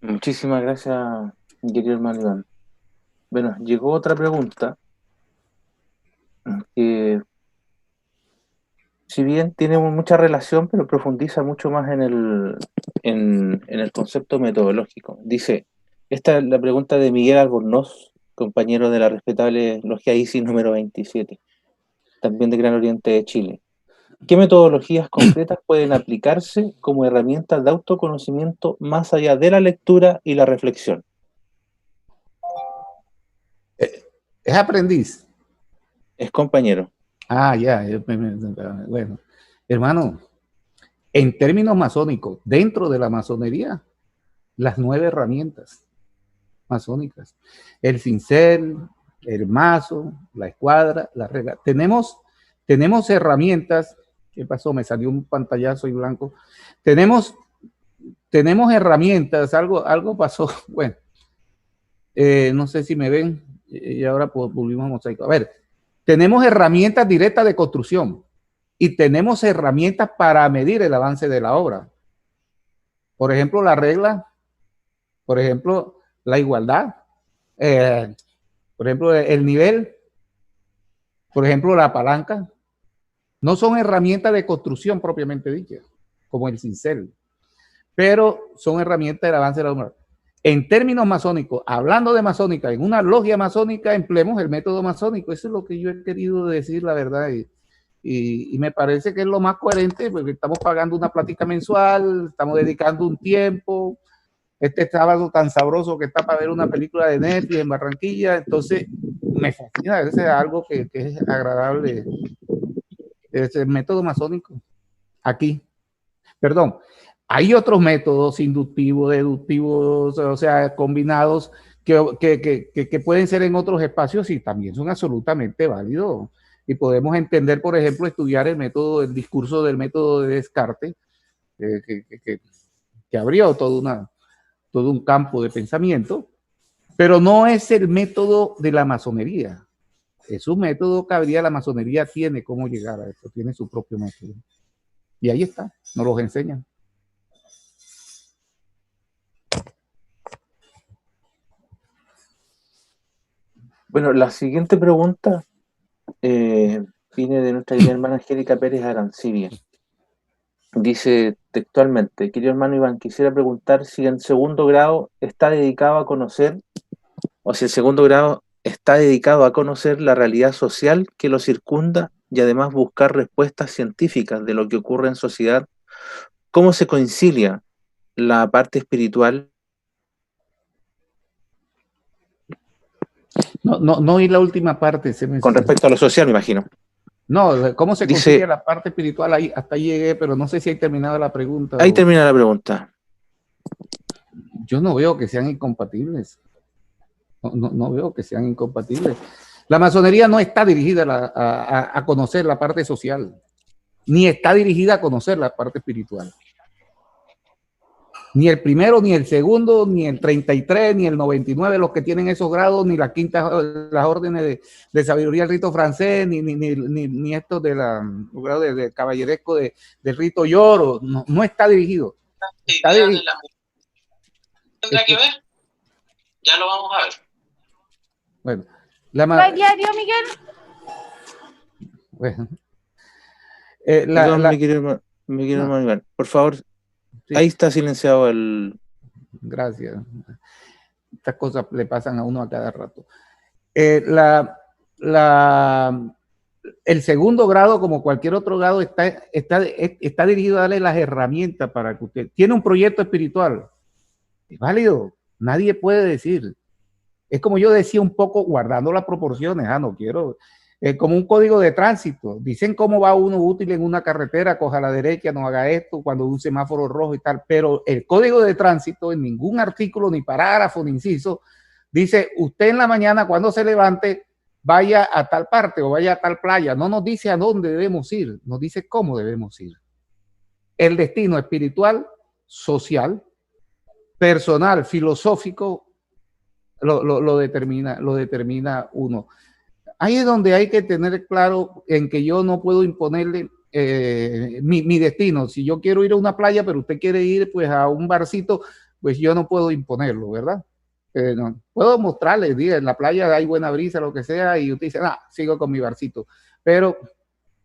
Muchísimas gracias, querido hermano Iván. Bueno, llegó otra pregunta que, si bien tiene mucha relación, pero profundiza mucho más en el concepto metodológico. Dice, esta es la pregunta de Miguel Albornoz, compañero de la respetable Logia ISIS número 27, también de Gran Oriente de Chile. ¿Qué metodologías concretas pueden aplicarse como herramientas de autoconocimiento más allá de la lectura y la reflexión? ¿Es aprendiz? Es compañero. Ah, ya. Bueno, hermano, en términos masónicos, dentro de la masonería, las 9 herramientas masónicas: el cincel, el mazo, la escuadra, la regla. Tenemos herramientas. ¿Qué pasó? Me salió un pantallazo y blanco. Tenemos herramientas, algo pasó. Bueno, no sé si me ven, y ahora volvimos a mosaico. A ver, tenemos herramientas directas de construcción y tenemos herramientas para medir el avance de la obra. Por ejemplo, la regla, por ejemplo, la igualdad, por ejemplo, el nivel, por ejemplo, la palanca. No son herramientas de construcción propiamente dicha, como el cincel, pero son herramientas del avance de la obra. En términos masónicos, hablando de masónica, en una logia masónica empleemos el método masónico. Eso es lo que yo he querido decir, la verdad, y me parece que es lo más coherente, porque estamos pagando una plática mensual, estamos dedicando un tiempo, este sábado tan sabroso que está para ver una película de Netflix en Barranquilla, entonces me fascina, ese es algo que es agradable, es el método masónico. Aquí, perdón, hay otros métodos inductivos, deductivos, o sea, combinados, que pueden ser en otros espacios y también son absolutamente válidos. Y podemos entender, por ejemplo, estudiar el discurso del método de Descartes, que abrió todo un campo de pensamiento, pero no es el método de la masonería. Es un método que la masonería tiene cómo llegar a eso, tiene su propio método. Y ahí está, nos los enseñan. Bueno, la siguiente pregunta viene de nuestra querida hermana Angélica Pérez Arancibia. Dice textualmente: querido hermano Iván, quisiera preguntar si en segundo grado está dedicado a conocer, o si el segundo grado está dedicado a conocer la realidad social que lo circunda y además buscar respuestas científicas de lo que ocurre en sociedad. ¿Cómo se concilia la parte espiritual? No oí la última parte. Con respecto a lo social, me imagino. No, ¿cómo se concilia la parte espiritual? Ahí, hasta ahí llegué, pero no sé si hay terminado la pregunta. Ahí termina la pregunta. Yo no veo que sean incompatibles. No veo que sean incompatibles. La masonería no está dirigida a conocer la parte social, ni está dirigida a conocer la parte espiritual. Ni el primero, ni el segundo, ni el 33, ni el 99, los que tienen esos grados, ni las quintas, las órdenes de sabiduría del rito francés, ni esto de de caballeresco del rito lloro, no está dirigido. Está dirigido. ¿Tendrá que ver? Ya lo vamos a ver. Bueno, ¿No hay diario, Miguel? Bueno. Perdón, mi querido hermano Iván, por favor, sí. Ahí está silenciado el... Gracias. Estas cosas le pasan a uno a cada rato. El segundo grado, como cualquier otro grado, está dirigido a darle las herramientas para que usted... Tiene un proyecto espiritual. Es válido. Nadie puede decir. Es como yo decía un poco, guardando las proporciones. No quiero... como un código de tránsito. Dicen cómo va uno útil en una carretera, coja a la derecha, no haga esto, cuando un semáforo rojo y tal. Pero el código de tránsito, en ningún artículo, ni parágrafo, ni inciso, dice, usted en la mañana cuando se levante, vaya a tal parte o vaya a tal playa. No nos dice a dónde debemos ir, nos dice cómo debemos ir. El destino espiritual, social, personal, filosófico, lo determina uno. Ahí es donde hay que tener claro en que yo no puedo imponerle mi destino. Si yo quiero ir a una playa, pero usted quiere ir pues a un barcito, pues yo no puedo imponerlo, ¿verdad? No. Puedo mostrarle, diga, en la playa hay buena brisa, lo que sea, y usted dice, sigo con mi barcito. Pero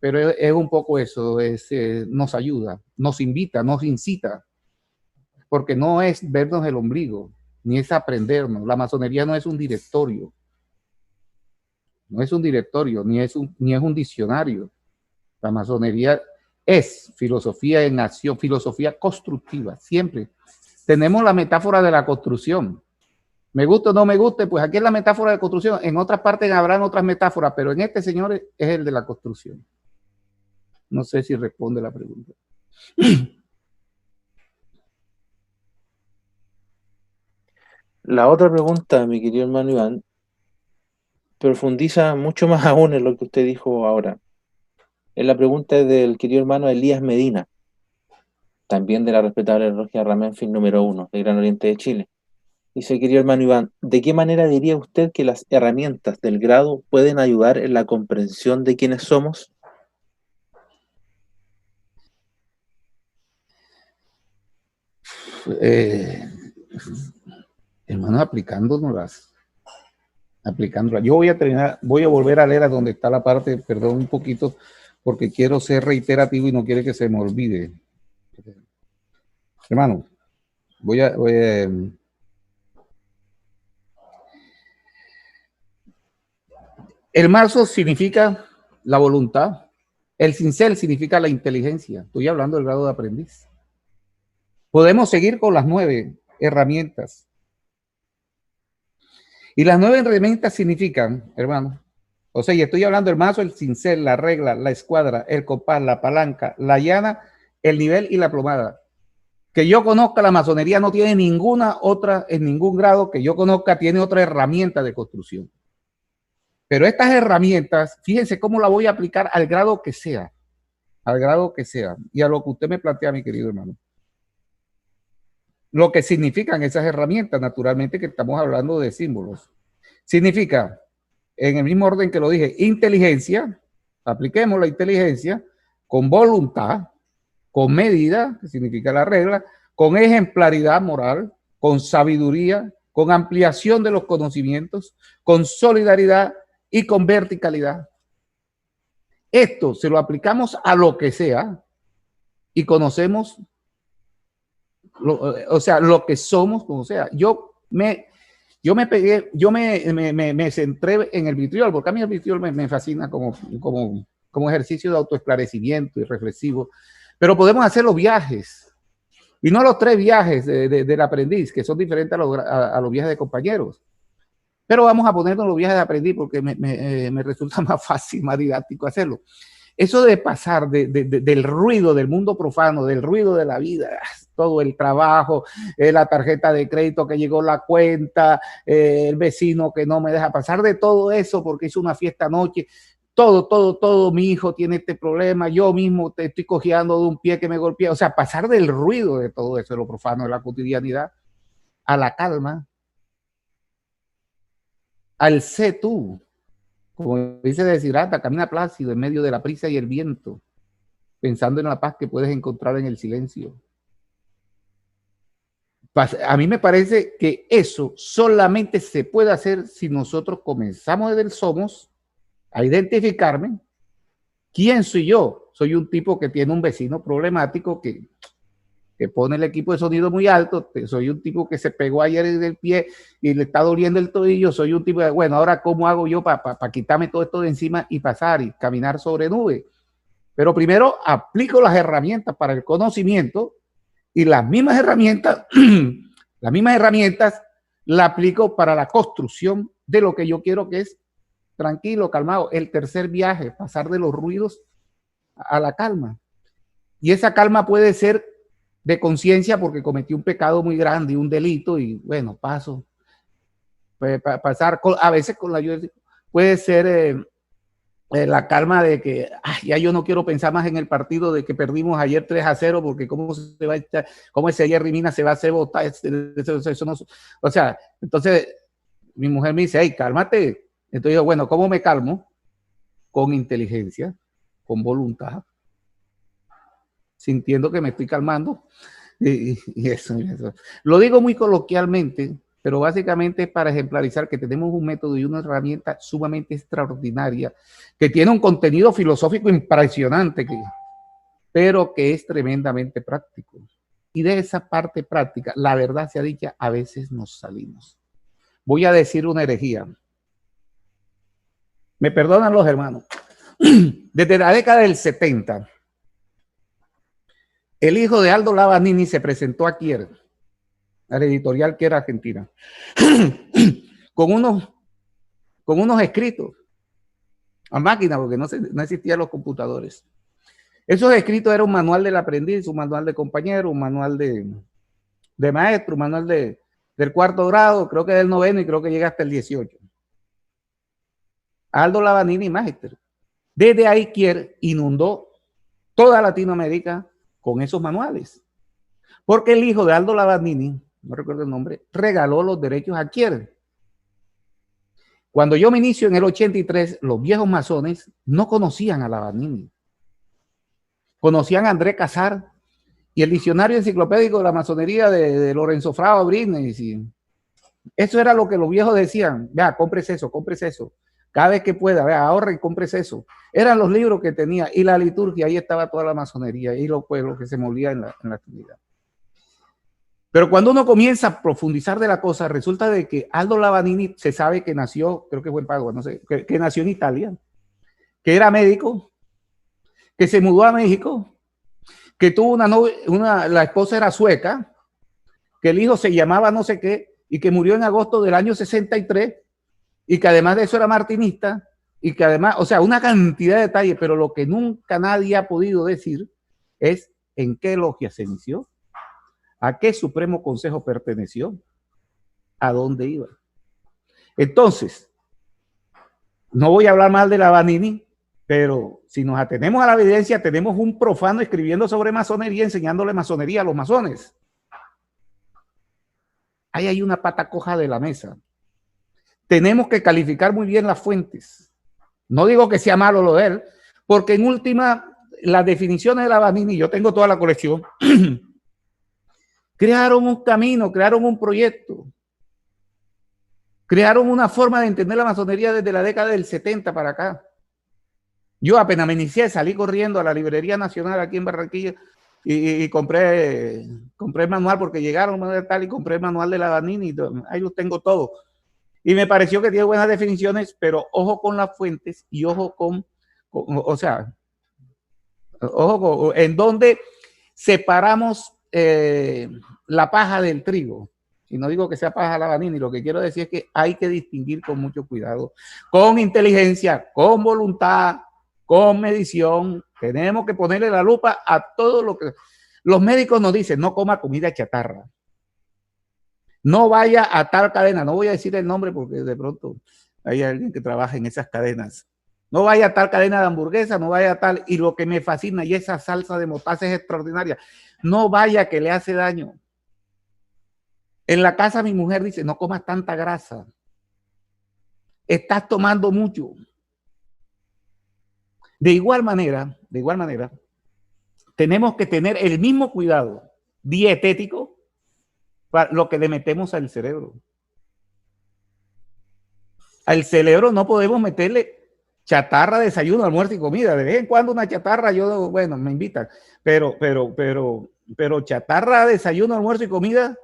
es un poco eso, nos ayuda, nos invita, nos incita, porque no es vernos el ombligo, ni es aprendernos. La masonería no es un directorio. No es un directorio, ni es un diccionario. La masonería es filosofía en acción, filosofía constructiva, siempre. Tenemos la metáfora de la construcción. Me guste o no me guste, pues aquí es la metáfora de construcción. En otras partes habrán otras metáforas, pero en este, señores, es el de la construcción. No sé si responde la pregunta. La otra pregunta, mi querido hermano Iván, profundiza mucho más aún en lo que usted dijo ahora. La pregunta es del querido hermano Elías Medina, también de la respetable logia Ramenfis número 1 del Gran Oriente de Chile. Dice, querido hermano Iván, ¿de qué manera diría usted que las herramientas del grado pueden ayudar en la comprensión de quiénes somos? Hermano, aplicándolas. Yo voy a volver a leer a donde está la parte, perdón un poquito, porque quiero ser reiterativo y no quiere que se me olvide. Hermano, el mazo significa la voluntad, el cincel significa la inteligencia. Estoy hablando del grado de aprendiz. Podemos seguir con las 9 herramientas. Y las 9 herramientas significan, hermano, o sea, y estoy hablando del mazo, el cincel, la regla, la escuadra, el compás, la palanca, la llana, el nivel y la plomada. Que yo conozca, la masonería no tiene ninguna otra, en ningún grado que yo conozca, tiene otra herramienta de construcción. Pero estas herramientas, fíjense cómo la voy a aplicar al grado que sea, y a lo que usted me plantea, mi querido hermano. Lo que significan esas herramientas, naturalmente que estamos hablando de símbolos. Significa, en el mismo orden que lo dije, inteligencia, apliquemos la inteligencia, con voluntad, con medida, que significa la regla, con ejemplaridad moral, con sabiduría, con ampliación de los conocimientos, con solidaridad y con verticalidad. Esto se lo aplicamos a lo que sea y conocemos lo que somos, como sea. Yo me centré en el vitriol, porque a mí el vitriol me fascina como ejercicio de autoesclarecimiento y reflexivo, pero podemos hacer los viajes, y no los 3 viajes del aprendiz, que son diferentes a los viajes de compañeros, pero vamos a ponernos los viajes de aprendiz porque me resulta más fácil, más didáctico hacerlo. eso de pasar del ruido del mundo profano, del ruido de la vida, todo el trabajo, la tarjeta de crédito que llegó la cuenta, el vecino que no me deja pasar de todo eso porque hizo una fiesta anoche, todo, mi hijo tiene este problema, yo mismo te estoy cojeando de un pie que me golpea, o sea, pasar del ruido de todo eso, de lo profano, de la cotidianidad, a la calma, al sé tú, como dice Desiderata, camina plácido en medio de la prisa y el viento, pensando en la paz que puedes encontrar en el silencio. A mí me parece que eso solamente se puede hacer si nosotros comenzamos desde el somos a identificarme. ¿Quién soy yo? Soy un tipo que tiene un vecino problemático que pone el equipo de sonido muy alto. Soy un tipo que se pegó ayer en el pie y le está doliendo el tobillo. Soy un tipo de, bueno, ahora ¿cómo hago yo para quitarme todo esto de encima y pasar y caminar sobre nubes? Pero primero aplico las herramientas para el conocimiento y las mismas herramientas las aplico para la construcción de lo que yo quiero, que es tranquilo, calmado. El tercer viaje, pasar de los ruidos a la calma. Y esa calma puede ser de conciencia porque cometí un pecado muy grande, un delito, y bueno, paso. Puede pasar, a veces con la ayuda, puede ser la calma de que ya yo no quiero pensar más en el partido de que perdimos ayer 3-0 porque cómo se va a echar, cómo ese ayer Rimina se va a hacer votar, eso no, o sea, entonces mi mujer me dice, hey, cálmate. Entonces yo, bueno, ¿cómo me calmo? Con inteligencia, con voluntad, sintiendo que me estoy calmando. Y eso. Lo digo muy coloquialmente, pero básicamente es para ejemplarizar que tenemos un método y una herramienta sumamente extraordinaria, que tiene un contenido filosófico impresionante, pero que es tremendamente práctico. Y de esa parte práctica, la verdad sea dicha, a veces nos salimos. Voy a decir una herejía. Me perdonan los hermanos. Desde la década del 70, el hijo de Aldo Lavanini se presentó a Kier, a la editorial Kier Argentina, con unos escritos a máquina, porque no existían los computadores. Esos escritos eran un manual del aprendiz, un manual de compañero, un manual de maestro, un manual del cuarto grado, creo que del 9º y creo que llega hasta el 18. Aldo Lavanini, máster. Desde ahí Kier inundó toda Latinoamérica con esos manuales. Porque el hijo de Aldo Lavanini, no recuerdo el nombre, regaló los derechos a Kier. Cuando yo me inicio en el 83, los viejos masones no conocían a Lavanini. Conocían a André Casar y el diccionario enciclopédico de la masonería de Lorenzo Frao Brines. Eso era lo que los viejos decían. Vea, cómprese eso, cómprese eso. Cada vez que pueda, vea, ahorre y cómprese eso. Eran los libros que tenía y la liturgia, ahí estaba toda la masonería y lo que se molía en la actividad. Pero cuando uno comienza a profundizar de la cosa, resulta de que Aldo Lavanini se sabe que nació, creo que fue en Padua, no sé, que nació en Italia, que era médico, que se mudó a México, que tuvo una novia, la esposa era sueca, que el hijo se llamaba no sé qué, y que murió en agosto del año 63, y que además de eso era martinista, y que además, o sea, una cantidad de detalles, pero lo que nunca nadie ha podido decir es en qué logia se inició, a qué Supremo Consejo perteneció, a dónde iba. Entonces, no voy a hablar mal de Lavanini, pero si nos atenemos a la evidencia, tenemos un profano escribiendo sobre masonería, enseñándole masonería a los masones. Ahí hay una pata coja de la mesa. Tenemos que calificar muy bien las fuentes. No digo que sea malo lo de él, porque en última, las definiciones de Lavanini, yo tengo toda la colección, crearon un camino, crearon un proyecto, crearon una forma de entender la masonería desde la década del 70 para acá. Yo apenas me inicié, salí corriendo a la Librería Nacional aquí en Barranquilla y compré el manual porque llegaron tal y compré el manual de Lavanini, ahí los tengo todos. Y me pareció que tiene buenas definiciones, pero ojo con las fuentes y ojo o sea, ojo en donde separamos la paja del trigo. Y no digo que sea paja Lavanini, lo que quiero decir es que hay que distinguir con mucho cuidado, con inteligencia, con voluntad, con medición. Tenemos que ponerle la lupa a todo lo que... Los médicos nos dicen, no coma comida chatarra. No vaya a tal cadena, no voy a decir el nombre porque de pronto hay alguien que trabaja en esas cadenas. No vaya a tal cadena de hamburguesa, no vaya a tal, y lo que me fascina, y esa salsa de mostaza es extraordinaria, no vaya que le hace daño. En la casa mi mujer dice, no comas tanta grasa, estás tomando mucho. De igual manera, tenemos que tener el mismo cuidado dietético para lo que le metemos al cerebro. Al cerebro no podemos meterle chatarra, desayuno, almuerzo y comida. De vez en cuando una chatarra, yo, bueno, me invitan. Pero chatarra, desayuno, almuerzo y comida,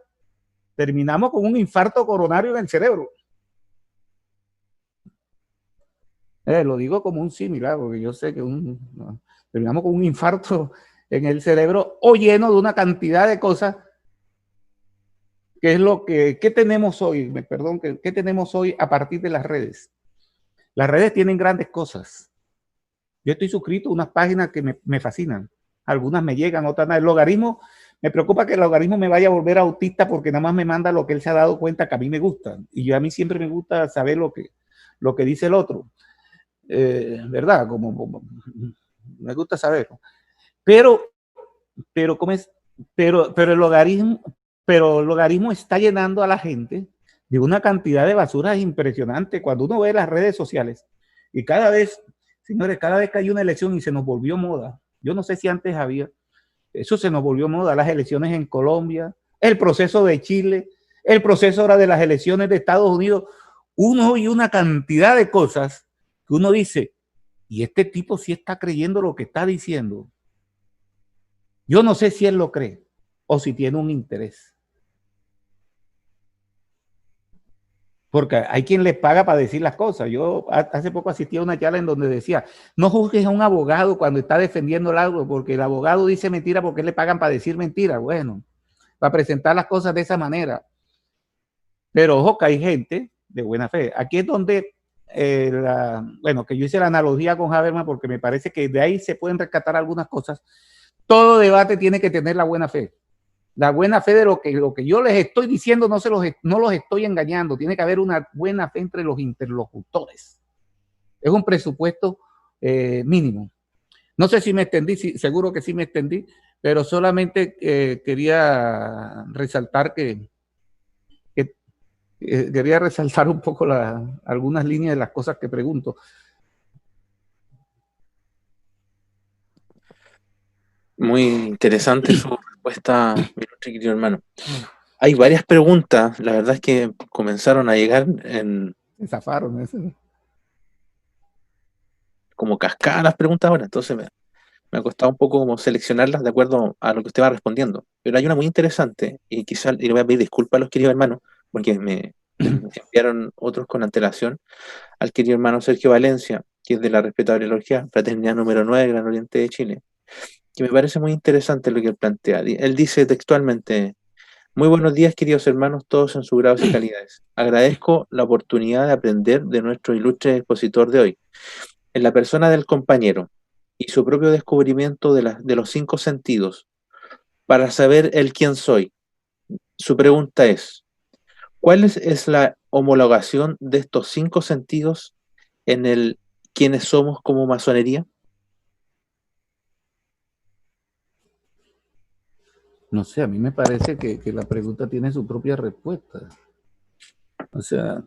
terminamos con un infarto coronario en el cerebro. Lo digo como un similar, porque yo sé que terminamos con un infarto en el cerebro o lleno de una cantidad de cosas. ¿Qué es lo que tenemos hoy? Perdón, ¿qué tenemos hoy a partir de las redes? Las redes tienen grandes cosas. Yo estoy suscrito a unas páginas que me fascinan. Algunas me llegan, otras no. El logaritmo, me preocupa que el logaritmo me vaya a volver autista porque nada más me manda lo que él se ha dado cuenta que a mí me gusta. Y a mí siempre me gusta saber lo que dice el otro. ¿Verdad? Como me gusta saber. Pero el logaritmo está llenando a la gente de una cantidad de basuras impresionante. Cuando uno ve las redes sociales y cada vez, señores, cada vez que hay una elección y se nos volvió moda, yo no sé si antes había, eso se nos volvió moda, las elecciones en Colombia, el proceso de Chile, el proceso ahora de las elecciones de Estados Unidos, uno oye una cantidad de cosas que uno dice, y este tipo sí está creyendo lo que está diciendo. Yo no sé si él lo cree o si tiene un interés. Porque hay quien les paga para decir las cosas. Yo hace poco asistí a una charla en donde decía, no juzgues a un abogado cuando está defendiendo algo, porque el abogado dice mentira porque le pagan para decir mentira. Bueno, para presentar las cosas de esa manera. Pero ojo que hay gente de buena fe. Aquí es donde, bueno, que yo hice la analogía con Habermas porque me parece que de ahí se pueden rescatar algunas cosas. Todo debate tiene que tener la buena fe. La buena fe de lo que yo les estoy diciendo, no los estoy engañando. Tiene que haber una buena fe entre los interlocutores. Es un presupuesto mínimo. No sé si me extendí, seguro que sí me extendí, pero solamente quería resaltar quería resaltar un poco algunas líneas de las cosas que pregunto. Muy interesante su respuesta, mi querido hermano. Hay varias preguntas, la verdad es que comenzaron a llegar Se zafaron ese. Como cascadas las preguntas ahora, entonces me ha costado un poco como seleccionarlas de acuerdo a lo que usted va respondiendo. Pero hay una muy interesante, y quizás le voy a pedir disculpas a los queridos hermanos, porque me enviaron otros con antelación, al querido hermano Sergio Valencia, que es de la respetable logia Fraternidad número 9, Gran Oriente de Chile, que me parece muy interesante lo que él plantea. Él dice textualmente: muy buenos días, queridos hermanos, todos en sus grados y calidades. Agradezco la oportunidad de aprender de nuestro ilustre expositor de hoy, en la persona del compañero y su propio descubrimiento de los 5 sentidos, para saber el quién soy. Su pregunta es: ¿cuál es la homologación de estos 5 sentidos en el quiénes somos como masonería? No sé, a mí me parece que la pregunta tiene su propia respuesta. O sea,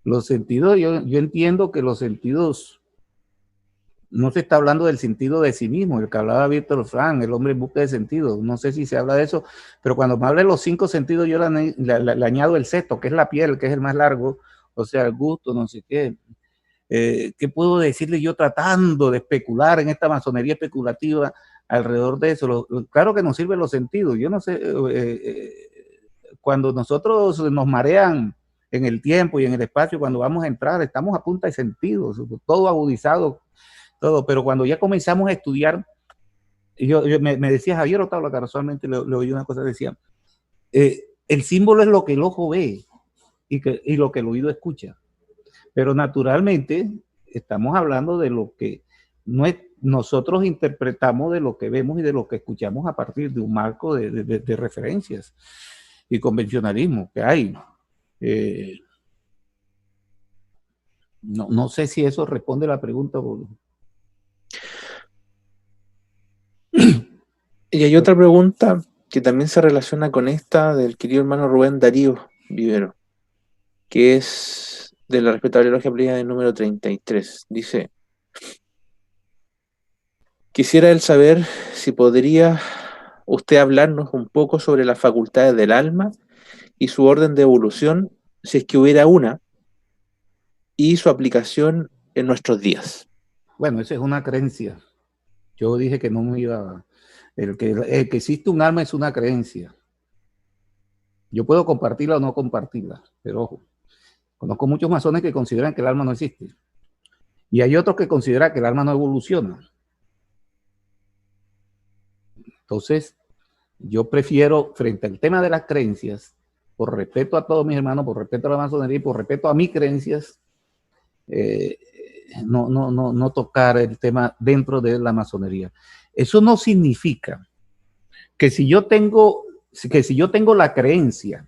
los sentidos, yo entiendo que los sentidos, no se está hablando del sentido de sí mismo, el que hablaba Víctor Frank, el hombre en busca de sentido. No sé si se habla de eso, pero cuando me habla de los 5 sentidos, yo le añado el sexto, que es la piel, que es el más largo, o sea, el gusto, no sé qué. ¿Qué puedo decirle yo tratando de especular en esta masonería especulativa alrededor de eso? Claro que nos sirven los sentidos. Yo no sé, cuando nosotros nos marean en el tiempo y en el espacio, cuando vamos a entrar, estamos a punta de sentidos, todo agudizado, todo. Pero cuando ya comenzamos a estudiar, me decía Javier Otáola, que casualmente le oí una cosa, decía, el símbolo es lo que el ojo ve y lo que el oído escucha. Pero naturalmente, estamos hablando de lo que nosotros interpretamos, de lo que vemos y de lo que escuchamos a partir de un marco de referencias y convencionalismo que hay. No sé si eso responde a la pregunta. Y hay otra pregunta que también se relaciona con esta del querido hermano Rubén Darío Vivero, que es de la respetable logia Pleiades número 33. Dice: quisiera él saber si podría usted hablarnos un poco sobre las facultades del alma y su orden de evolución, si es que hubiera una, y su aplicación en nuestros días. Bueno, esa es una creencia. Yo dije que no me iba... El que existe un alma es una creencia. Yo puedo compartirla o no compartirla, pero ojo, conozco muchos masones que consideran que el alma no existe. Y hay otros que consideran que el alma no evoluciona. Entonces, yo prefiero, frente al tema de las creencias, por respeto a todos mis hermanos, por respeto a la masonería y por respeto a mis creencias, no tocar el tema dentro de la masonería. Eso no significa que si yo tengo la creencia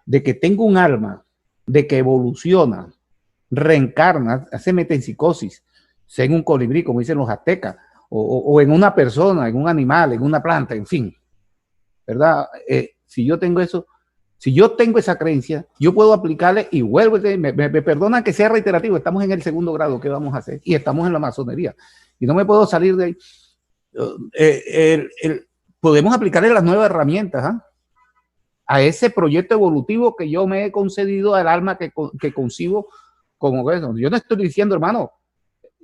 de que tengo un alma, de que evoluciona, reencarna, hace metempsicosis, sea en un colibrí, como dicen los aztecas, o en una persona, en un animal, en una planta, en fin, ¿verdad? Si yo tengo eso, si yo tengo esa creencia, yo puedo aplicarle y vuelvo, me perdonan que sea reiterativo, estamos en el 2º grado, ¿qué vamos a hacer? Y estamos en la masonería, y no me puedo salir de ahí. Podemos aplicarle las nuevas herramientas a ese proyecto evolutivo que yo me he concedido al alma que concibo como eso. Yo no estoy diciendo, hermano,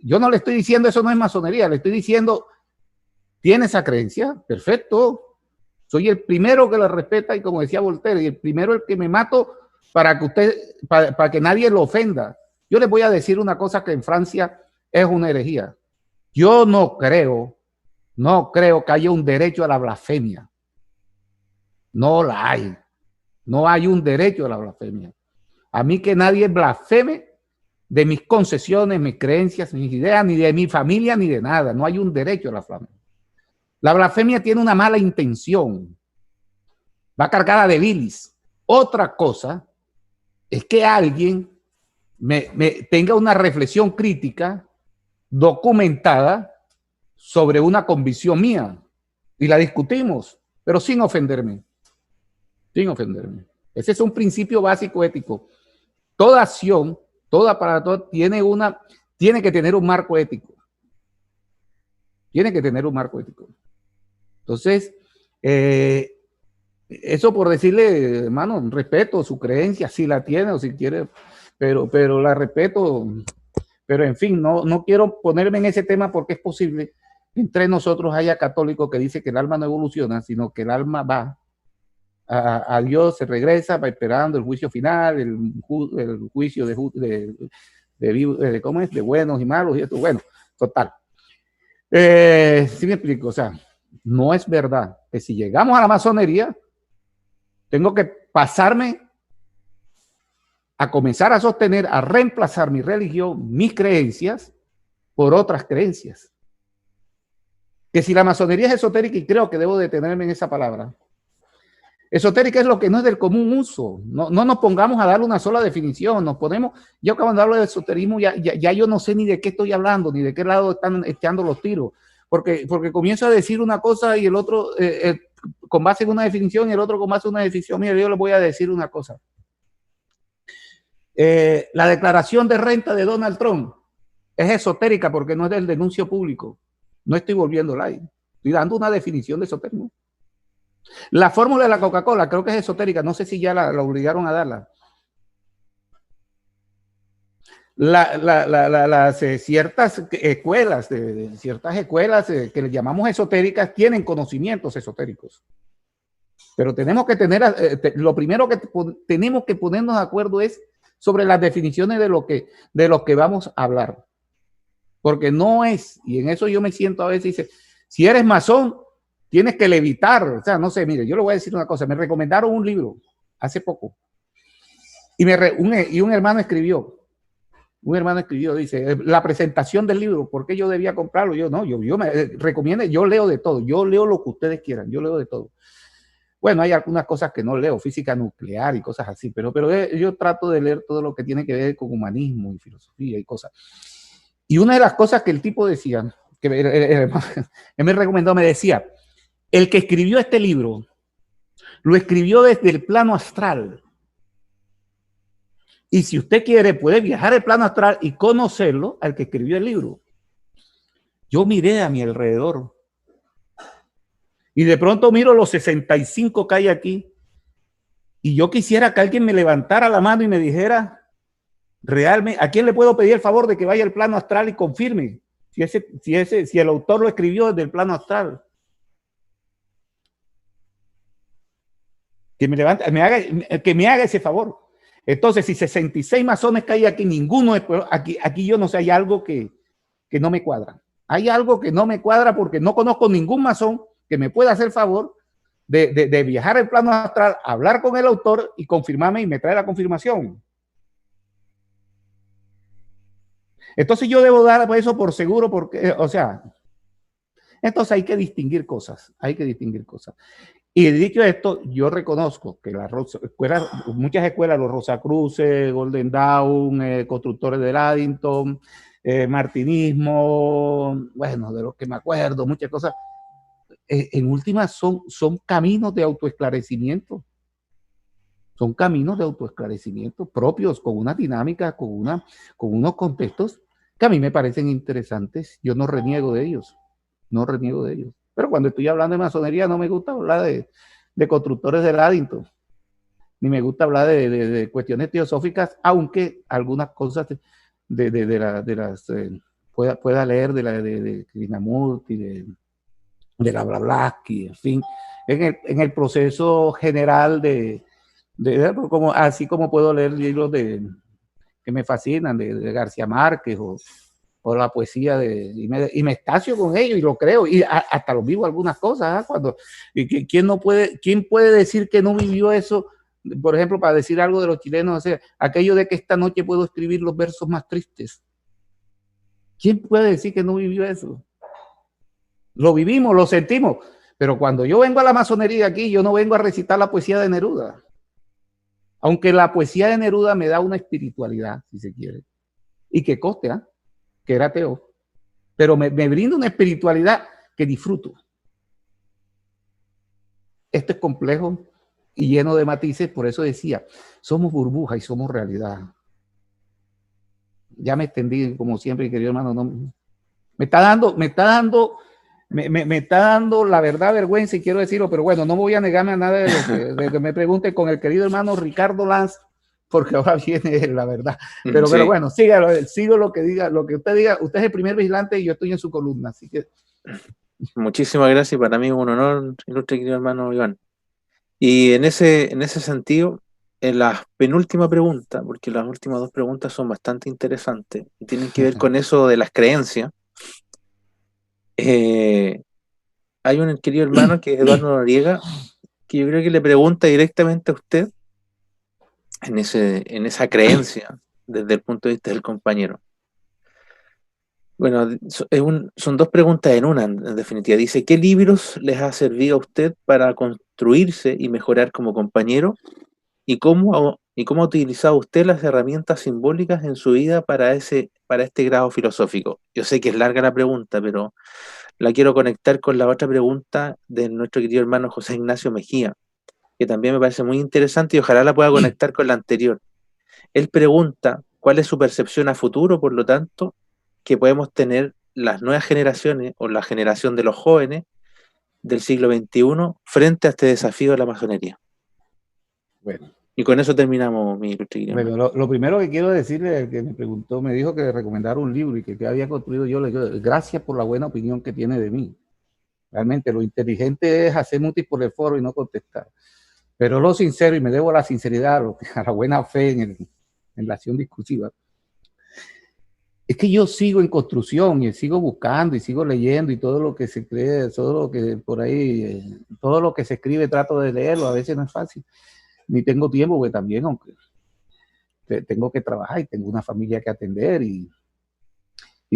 yo no le estoy diciendo eso no es masonería, le estoy diciendo, ¿tiene esa creencia? Perfecto. Soy el primero que la respeta y como decía Voltaire, y el primero el que me mato para que nadie lo ofenda. Yo les voy a decir una cosa que en Francia es una herejía. Yo no creo que haya un derecho a la blasfemia. No la hay. No hay un derecho a la blasfemia. A mí que nadie blasfeme de mis concesiones, mis creencias, mis ideas, ni de mi familia, ni de nada. No hay un derecho a la blasfemia. La blasfemia tiene una mala intención. Va cargada de bilis. Otra cosa es que alguien tenga una reflexión crítica documentada sobre una convicción mía y la discutimos, pero sin ofenderme. Sin ofenderme. Ese es un principio básico ético. Toda acción, tiene que tener un marco ético. Tiene que tener un marco ético. Entonces, eso por decirle, hermano, respeto su creencia, si la tiene o si quiere, pero la respeto. Pero en fin, no quiero ponerme en ese tema porque es posible que entre nosotros haya católicos que dicen que el alma no evoluciona, sino que el alma va a Dios, se regresa, va esperando el juicio final, el juicio ¿cómo es? De buenos y malos y esto. Bueno, total. Sí me explico, o sea, no es verdad que si llegamos a la masonería, tengo que pasarme a comenzar a sostener, a reemplazar mi religión, mis creencias, por otras creencias. Que si la masonería es esotérica, y creo que debo detenerme en esa palabra, esotérica es lo que no es del común uso. No nos pongamos a darle una sola definición, nos ponemos, yo cuando hablo de esoterismo, ya yo no sé ni de qué estoy hablando, ni de qué lado están echando los tiros, porque comienzo a decir una cosa y el otro, con base en una definición, y el otro con base en una definición. Mira, yo les voy a decir una cosa. La declaración de renta de Donald Trump es esotérica porque no es del denuncio público. No estoy volviendo live. Estoy dando una definición de esoterismo. La fórmula de la Coca-Cola creo que es esotérica. No sé si ya la obligaron a darla. Las ciertas escuelas, que les llamamos esotéricas, tienen conocimientos esotéricos. Pero tenemos que tener, lo primero que tenemos que ponernos de acuerdo es sobre las definiciones de lo que vamos a hablar. Porque no es, y en eso yo me siento a veces, dice, si eres masón, tienes que levitar. O sea, no sé, mire, yo le voy a decir una cosa. Me recomendaron un libro hace poco. Y un hermano escribió, Un hermano escribió, dice, la presentación del libro, ¿por qué yo debía comprarlo? Yo no, yo me recomiendo, yo leo de todo, yo leo lo que ustedes quieran, yo leo de todo. Bueno, hay algunas cosas que no leo, física nuclear y cosas así, pero yo trato de leer todo lo que tiene que ver con humanismo y filosofía y cosas. Y una de las cosas que el tipo decía, que él me recomendó, me decía, el que escribió este libro, lo escribió desde el plano astral. Y si usted quiere, puede viajar al plano astral y conocerlo al que escribió el libro. Yo miré a mi alrededor y de pronto miro los 65 que hay aquí y yo quisiera que alguien me levantara la mano y me dijera, realmente, ¿a quién le puedo pedir el favor de que vaya al plano astral y confirme si el autor lo escribió desde el plano astral? Que me levante, que me haga ese favor. Entonces, si 66 masones que hay aquí, ninguno es, aquí yo no sé, hay algo que no me cuadra. Hay algo que no me cuadra porque no conozco ningún masón que me pueda hacer favor de viajar al plano astral, hablar con el autor y confirmarme y me trae la confirmación. Entonces yo debo dar eso por seguro porque, o sea, entonces hay que distinguir cosas, Y dicho esto, yo reconozco que muchas escuelas, los Rosacruces, Golden Dawn, constructores del Addington, martinismo, bueno, de los que me acuerdo, muchas cosas, en últimas son caminos de autoesclarecimiento. Son caminos de autoesclarecimiento propios, con una dinámica, con unos contextos que a mí me parecen interesantes. Yo no reniego de ellos, Pero cuando estoy hablando de masonería no me gusta hablar de constructores del Addington, ni me gusta hablar de cuestiones teosóficas, aunque algunas cosas pueda leer de Krishnamurti, de la Blavatsky, en fin, en el proceso general así como puedo leer libros que me fascinan, de García Márquez o la poesía y me estacio con ellos y lo creo y hasta lo vivo algunas cosas, ¿quién puede decir que no vivió eso? Por ejemplo, para decir algo de los chilenos, o sea, aquello de que esta noche puedo escribir los versos más tristes. ¿Quién puede decir que no vivió eso? Lo vivimos, lo sentimos, pero cuando yo vengo a la masonería aquí, yo no vengo a recitar la poesía de Neruda, aunque la poesía de Neruda me da una espiritualidad, si se quiere, y que coste, que era ateo, pero me brinda una espiritualidad que disfruto. Esto es complejo y lleno de matices, por eso decía, somos burbuja y somos realidad. Ya me extendí, como siempre, querido hermano, me está dando la verdad vergüenza y quiero decirlo, pero bueno, no voy a negarme a nada de que me pregunte con el querido hermano Ricardo Lanz, porque ahora viene la verdad. Pero bueno, sigo lo que diga, lo que usted diga. Usted es el primer vigilante y yo estoy en su columna, así que... Muchísimas gracias, para mí es un honor, ilustre querido hermano Iván. Y en ese sentido, en la penúltima pregunta, porque las últimas dos preguntas son bastante interesantes y tienen que ver con eso de las creencias. Hay un querido hermano que es Eduardo Noriega, que yo creo que le pregunta directamente a usted en esa creencia desde el punto de vista del compañero. Bueno, son dos preguntas en una, en definitiva. Dice, ¿qué libros les ha servido a usted para construirse y mejorar como compañero? ¿Y cómo ha utilizado usted las herramientas simbólicas en su vida para este grado filosófico? Yo sé que es larga la pregunta, pero la quiero conectar con la otra pregunta de nuestro querido hermano José Ignacio Mejía, que también me parece muy interesante y ojalá la pueda conectar con la anterior. Él pregunta cuál es su percepción a futuro, por lo tanto, que podemos tener las nuevas generaciones o la generación de los jóvenes del siglo XXI frente a este desafío de la masonería. Bueno. Y con eso terminamos, mi ilustre. Bueno, lo primero que quiero decirle al que me preguntó, me dijo que le recomendara un libro y que había construido yo, le digo, gracias por la buena opinión que tiene de mí. Realmente lo inteligente es hacer mutis por el foro y no contestar. Pero lo sincero, y me debo a la sinceridad, a la buena fe en la acción discursiva, es que yo sigo en construcción y sigo buscando y sigo leyendo y todo lo que se cree, todo lo que por ahí, todo lo que se escribe trato de leerlo, a veces no es fácil, ni tengo tiempo, porque también, aunque tengo que trabajar y tengo una familia que atender y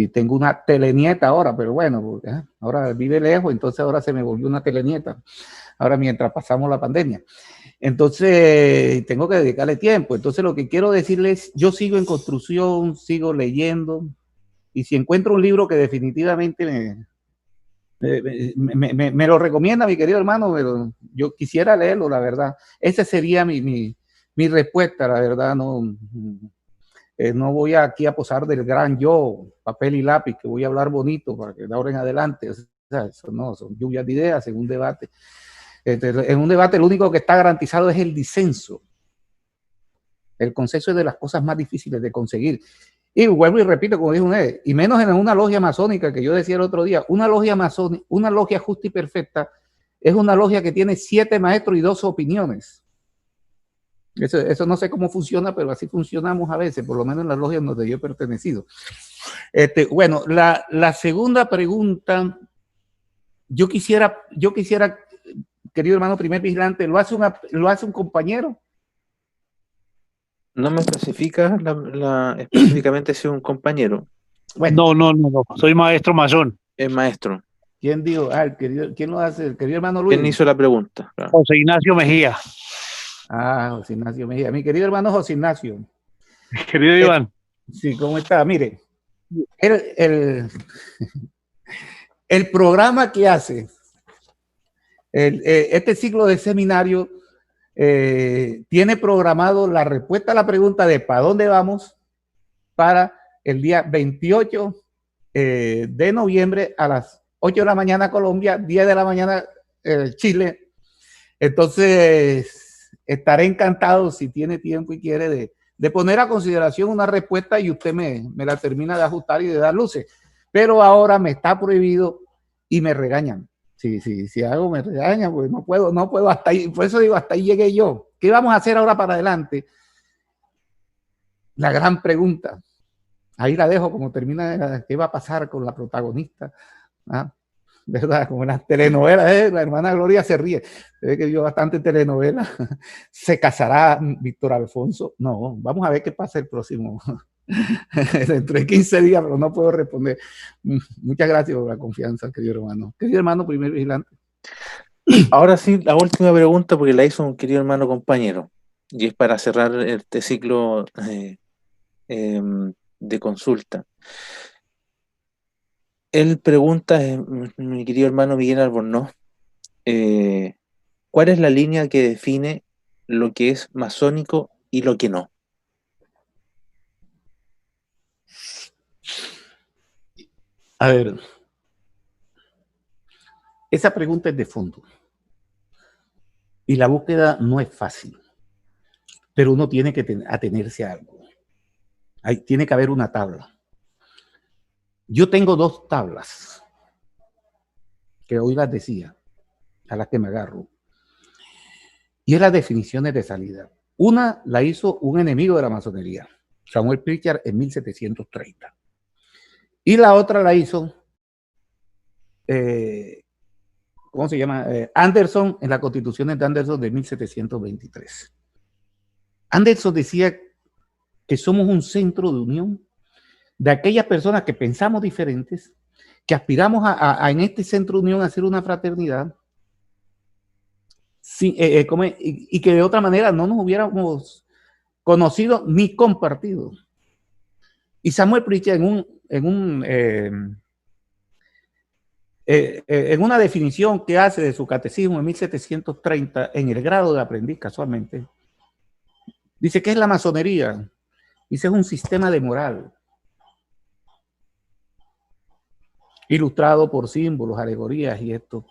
tengo una telenieta ahora, pero bueno, ahora vive lejos, entonces ahora se me volvió una telenieta, ahora mientras pasamos la pandemia. Entonces tengo que dedicarle tiempo. Entonces lo que quiero decirles, yo sigo en construcción, sigo leyendo, y si encuentro un libro que definitivamente me lo recomienda mi querido hermano, pero yo quisiera leerlo, la verdad. Esa sería mi respuesta, la verdad. No voy aquí a posar del gran yo, papel y lápiz, que voy a hablar bonito para que de ahora en adelante. O sea, eso no, son lluvias de ideas en un debate. En un debate lo único que está garantizado es el disenso. El consenso es de las cosas más difíciles de conseguir. Y vuelvo y repito, como dijo usted, y menos en una logia masónica, que yo decía el otro día, una logia masónica, una logia justa y perfecta, es una logia que tiene 7 maestros y 2 opiniones. Eso no sé cómo funciona, pero así funcionamos a veces, por lo menos en las logias donde yo he pertenecido. Bueno, la segunda pregunta, yo quisiera, querido hermano primer vigilante, ¿lo hace un compañero? No me especifica específicamente si es un compañero. Bueno, no, soy maestro masón. Es maestro. ¿Quién dijo? ¿Quién lo hace? El querido hermano Luis. ¿Quién hizo la pregunta? Claro. José Ignacio Mejía. José Ignacio Mejía. Mi querido hermano José Ignacio. Querido Iván. Sí, ¿cómo está? Mire, el programa que hace, este ciclo de seminario, tiene programado la respuesta a la pregunta de ¿para dónde vamos? Para el día 28 de noviembre a las 8 de la mañana Colombia, 10 de la mañana Chile. Entonces, estaré encantado si tiene tiempo y quiere de poner a consideración una respuesta y usted me la termina de ajustar y de dar luces. Pero ahora me está prohibido y me regañan. Si algo me regaña, pues no puedo hasta ahí. Por eso digo, hasta ahí llegué yo. ¿Qué vamos a hacer ahora para adelante? La gran pregunta. Ahí la dejo como termina. ¿Qué va a pasar con la protagonista? ¿Verdad? Como en las telenovelas, la hermana Gloria se ríe. Se ve que vio bastante telenovela. ¿Se casará Víctor Alfonso? No, vamos a ver qué pasa el próximo. Dentro de 15 días, pero no puedo responder. Muchas gracias por la confianza, querido hermano. Querido hermano, primer vigilante. Ahora sí, la última pregunta, porque la hizo un querido hermano compañero, y es para cerrar este ciclo de consulta. Él pregunta, mi querido hermano Miguel Albornoz, ¿cuál es la línea que define lo que es masónico y lo que no? A ver, esa pregunta es de fondo. Y la búsqueda no es fácil, pero uno tiene que atenerse a algo. Tiene que haber una tabla. Yo tengo 2 tablas, que hoy las decía, a las que me agarro. Y es las definiciones de salida. Una la hizo un enemigo de la masonería, Samuel Pritchard, en 1730. Y la otra la hizo, ¿cómo se llama? Anderson, en las constituciones de Anderson de 1723. Anderson decía que somos un centro de unión de aquellas personas que pensamos diferentes, que aspiramos en este centro de unión a hacer una fraternidad, y que de otra manera no nos hubiéramos conocido ni compartido. Y Samuel Pritchard en una definición que hace de su catecismo en 1730, en el grado de aprendiz casualmente, dice que es la masonería. Dice, es un sistema de moral ilustrado por símbolos, alegorías y esto.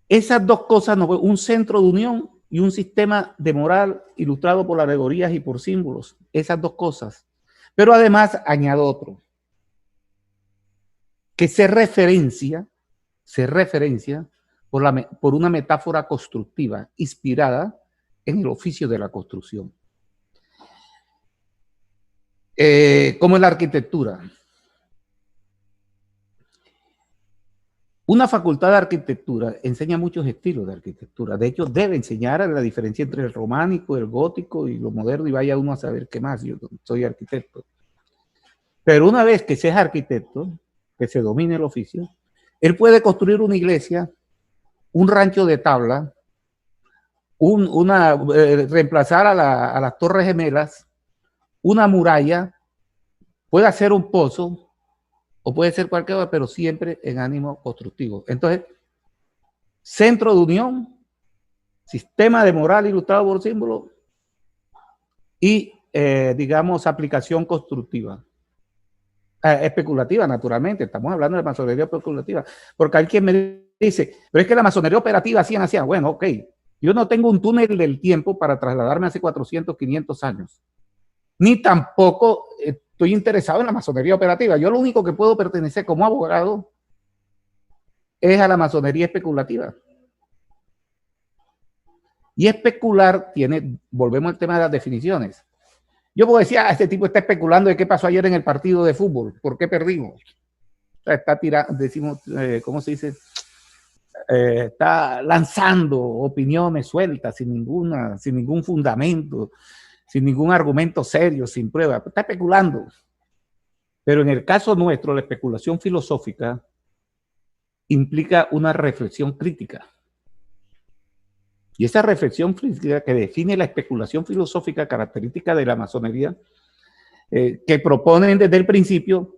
Esas 2 cosas, un centro de unión y un sistema de moral ilustrado por alegorías y por símbolos. Esas 2 cosas. Pero además añado otro, que se referencia por una metáfora constructiva inspirada en el oficio de la construcción. Como en la arquitectura. Una facultad de arquitectura enseña muchos estilos de arquitectura. De hecho, debe enseñar la diferencia entre el románico, el gótico y lo moderno, y vaya uno a saber qué más. Yo soy arquitecto. Pero una vez que se es arquitecto, que se domine el oficio, él puede construir una iglesia, un rancho de tabla, reemplazar a las Torres Gemelas, una muralla, puede hacer un pozo, o puede ser cualquier cosa, pero siempre en ánimo constructivo. Entonces, centro de unión, sistema de moral ilustrado por símbolo y, digamos, aplicación constructiva. Especulativa, naturalmente. Estamos hablando de masonería especulativa. Porque hay quien me dice, pero es que la masonería operativa hacían. Bueno, ok. Yo no tengo un túnel del tiempo para trasladarme hace 400, 500 años. Ni tampoco estoy interesado en la masonería operativa. Yo lo único que puedo pertenecer como abogado es a la masonería especulativa. Y especular volvemos al tema de las definiciones. Yo puedo decir, este tipo está especulando de qué pasó ayer en el partido de fútbol, por qué perdimos. O sea, está tirando, decimos, ¿cómo se dice? Está lanzando opiniones sueltas, sin ningún fundamento, sin ningún argumento serio, sin prueba, está especulando. Pero en el caso nuestro, la especulación filosófica implica una reflexión crítica. Y esa reflexión crítica que define la especulación filosófica característica de la masonería, que proponen desde el principio,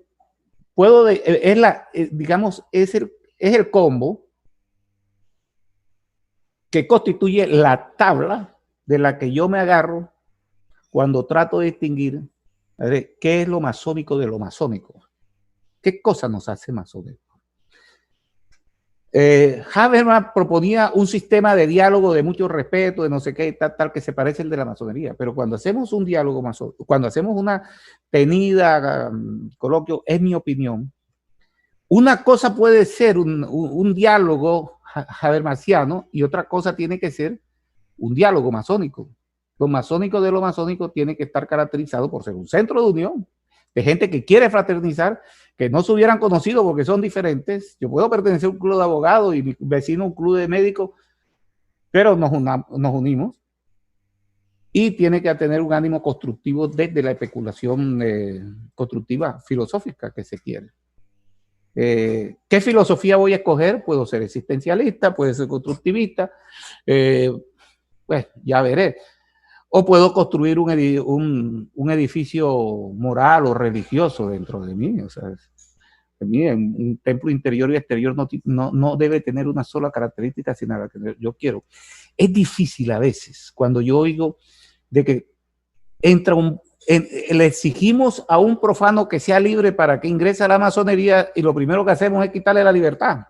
es el combo que constituye la tabla de la que yo me agarro cuando trato de distinguir qué es lo masónico de lo masónico. ¿Qué cosa nos hace masónicos? Habermas proponía un sistema de diálogo de mucho respeto, de no sé qué, tal, que se parece al de la masonería. Pero cuando hacemos un diálogo masónico, cuando hacemos una tenida coloquio, es mi opinión, una cosa puede ser un diálogo habermasiano y otra cosa tiene que ser un diálogo masónico. Lo masónico de lo masónico tiene que estar caracterizado por ser un centro de unión de gente que quiere fraternizar, que no se hubieran conocido porque son diferentes. Yo puedo pertenecer a un club de abogados y mi vecino a un club de médicos, pero nos unimos. Y tiene que tener un ánimo constructivo desde la especulación constructiva filosófica que se quiere. ¿Qué filosofía voy a escoger? Puedo ser existencialista, puede ser constructivista, pues ya veré. O puedo construir un edificio moral o religioso dentro de mí. O sea, un templo interior y exterior no debe tener una sola característica, sino la que yo quiero. Es difícil a veces cuando yo oigo de que le exigimos a un profano que sea libre para que ingrese a la masonería y lo primero que hacemos es quitarle la libertad.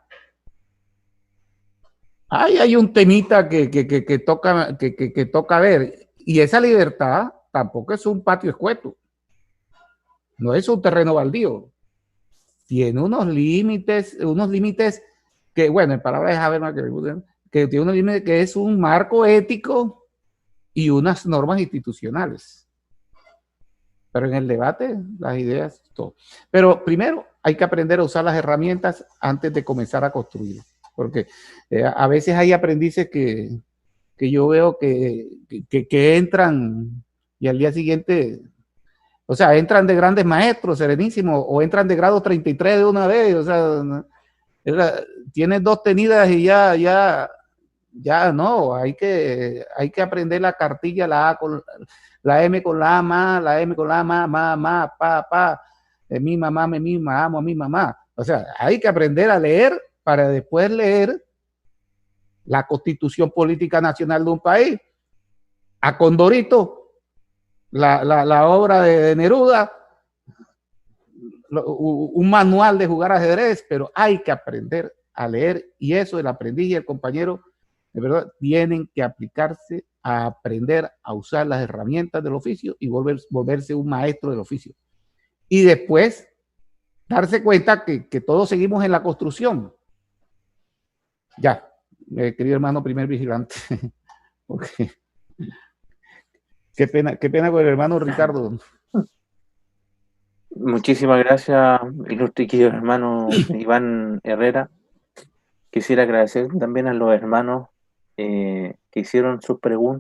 Hay un temita que toca ver. Y esa libertad tampoco es un patio escueto. No es un terreno baldío. Tiene unos límites que, bueno, en palabras de Habermas, que tiene unos límites que es un marco ético y unas normas institucionales. Pero en el debate, las ideas, todo. Pero primero hay que aprender a usar las herramientas antes de comenzar a construir. Porque a veces hay aprendices que yo veo que entran y al día siguiente, o sea, entran de grandes maestros, serenísimos, o entran de grado 33 de una vez, o sea, tienes 2 tenidas y ya no, hay que aprender la cartilla, la A con la M con la A, ma, la M con la A, ma, pa, mi mamá, me mima, amo a mi mamá. O sea, hay que aprender a leer para después leer la Constitución Política Nacional de un país, a Condorito, la obra de Neruda, un manual de jugar ajedrez, pero hay que aprender a leer, y eso el aprendiz y el compañero, de verdad, tienen que aplicarse a aprender a usar las herramientas del oficio y volverse un maestro del oficio. Y después darse cuenta que todos seguimos en la construcción. Ya. Querido hermano primer vigilante. Okay. Qué pena con el hermano Ricardo. Muchísimas gracias, ilustre y querido hermano Iván Herrera. Quisiera agradecer también a los hermanos que hicieron sus preguntas.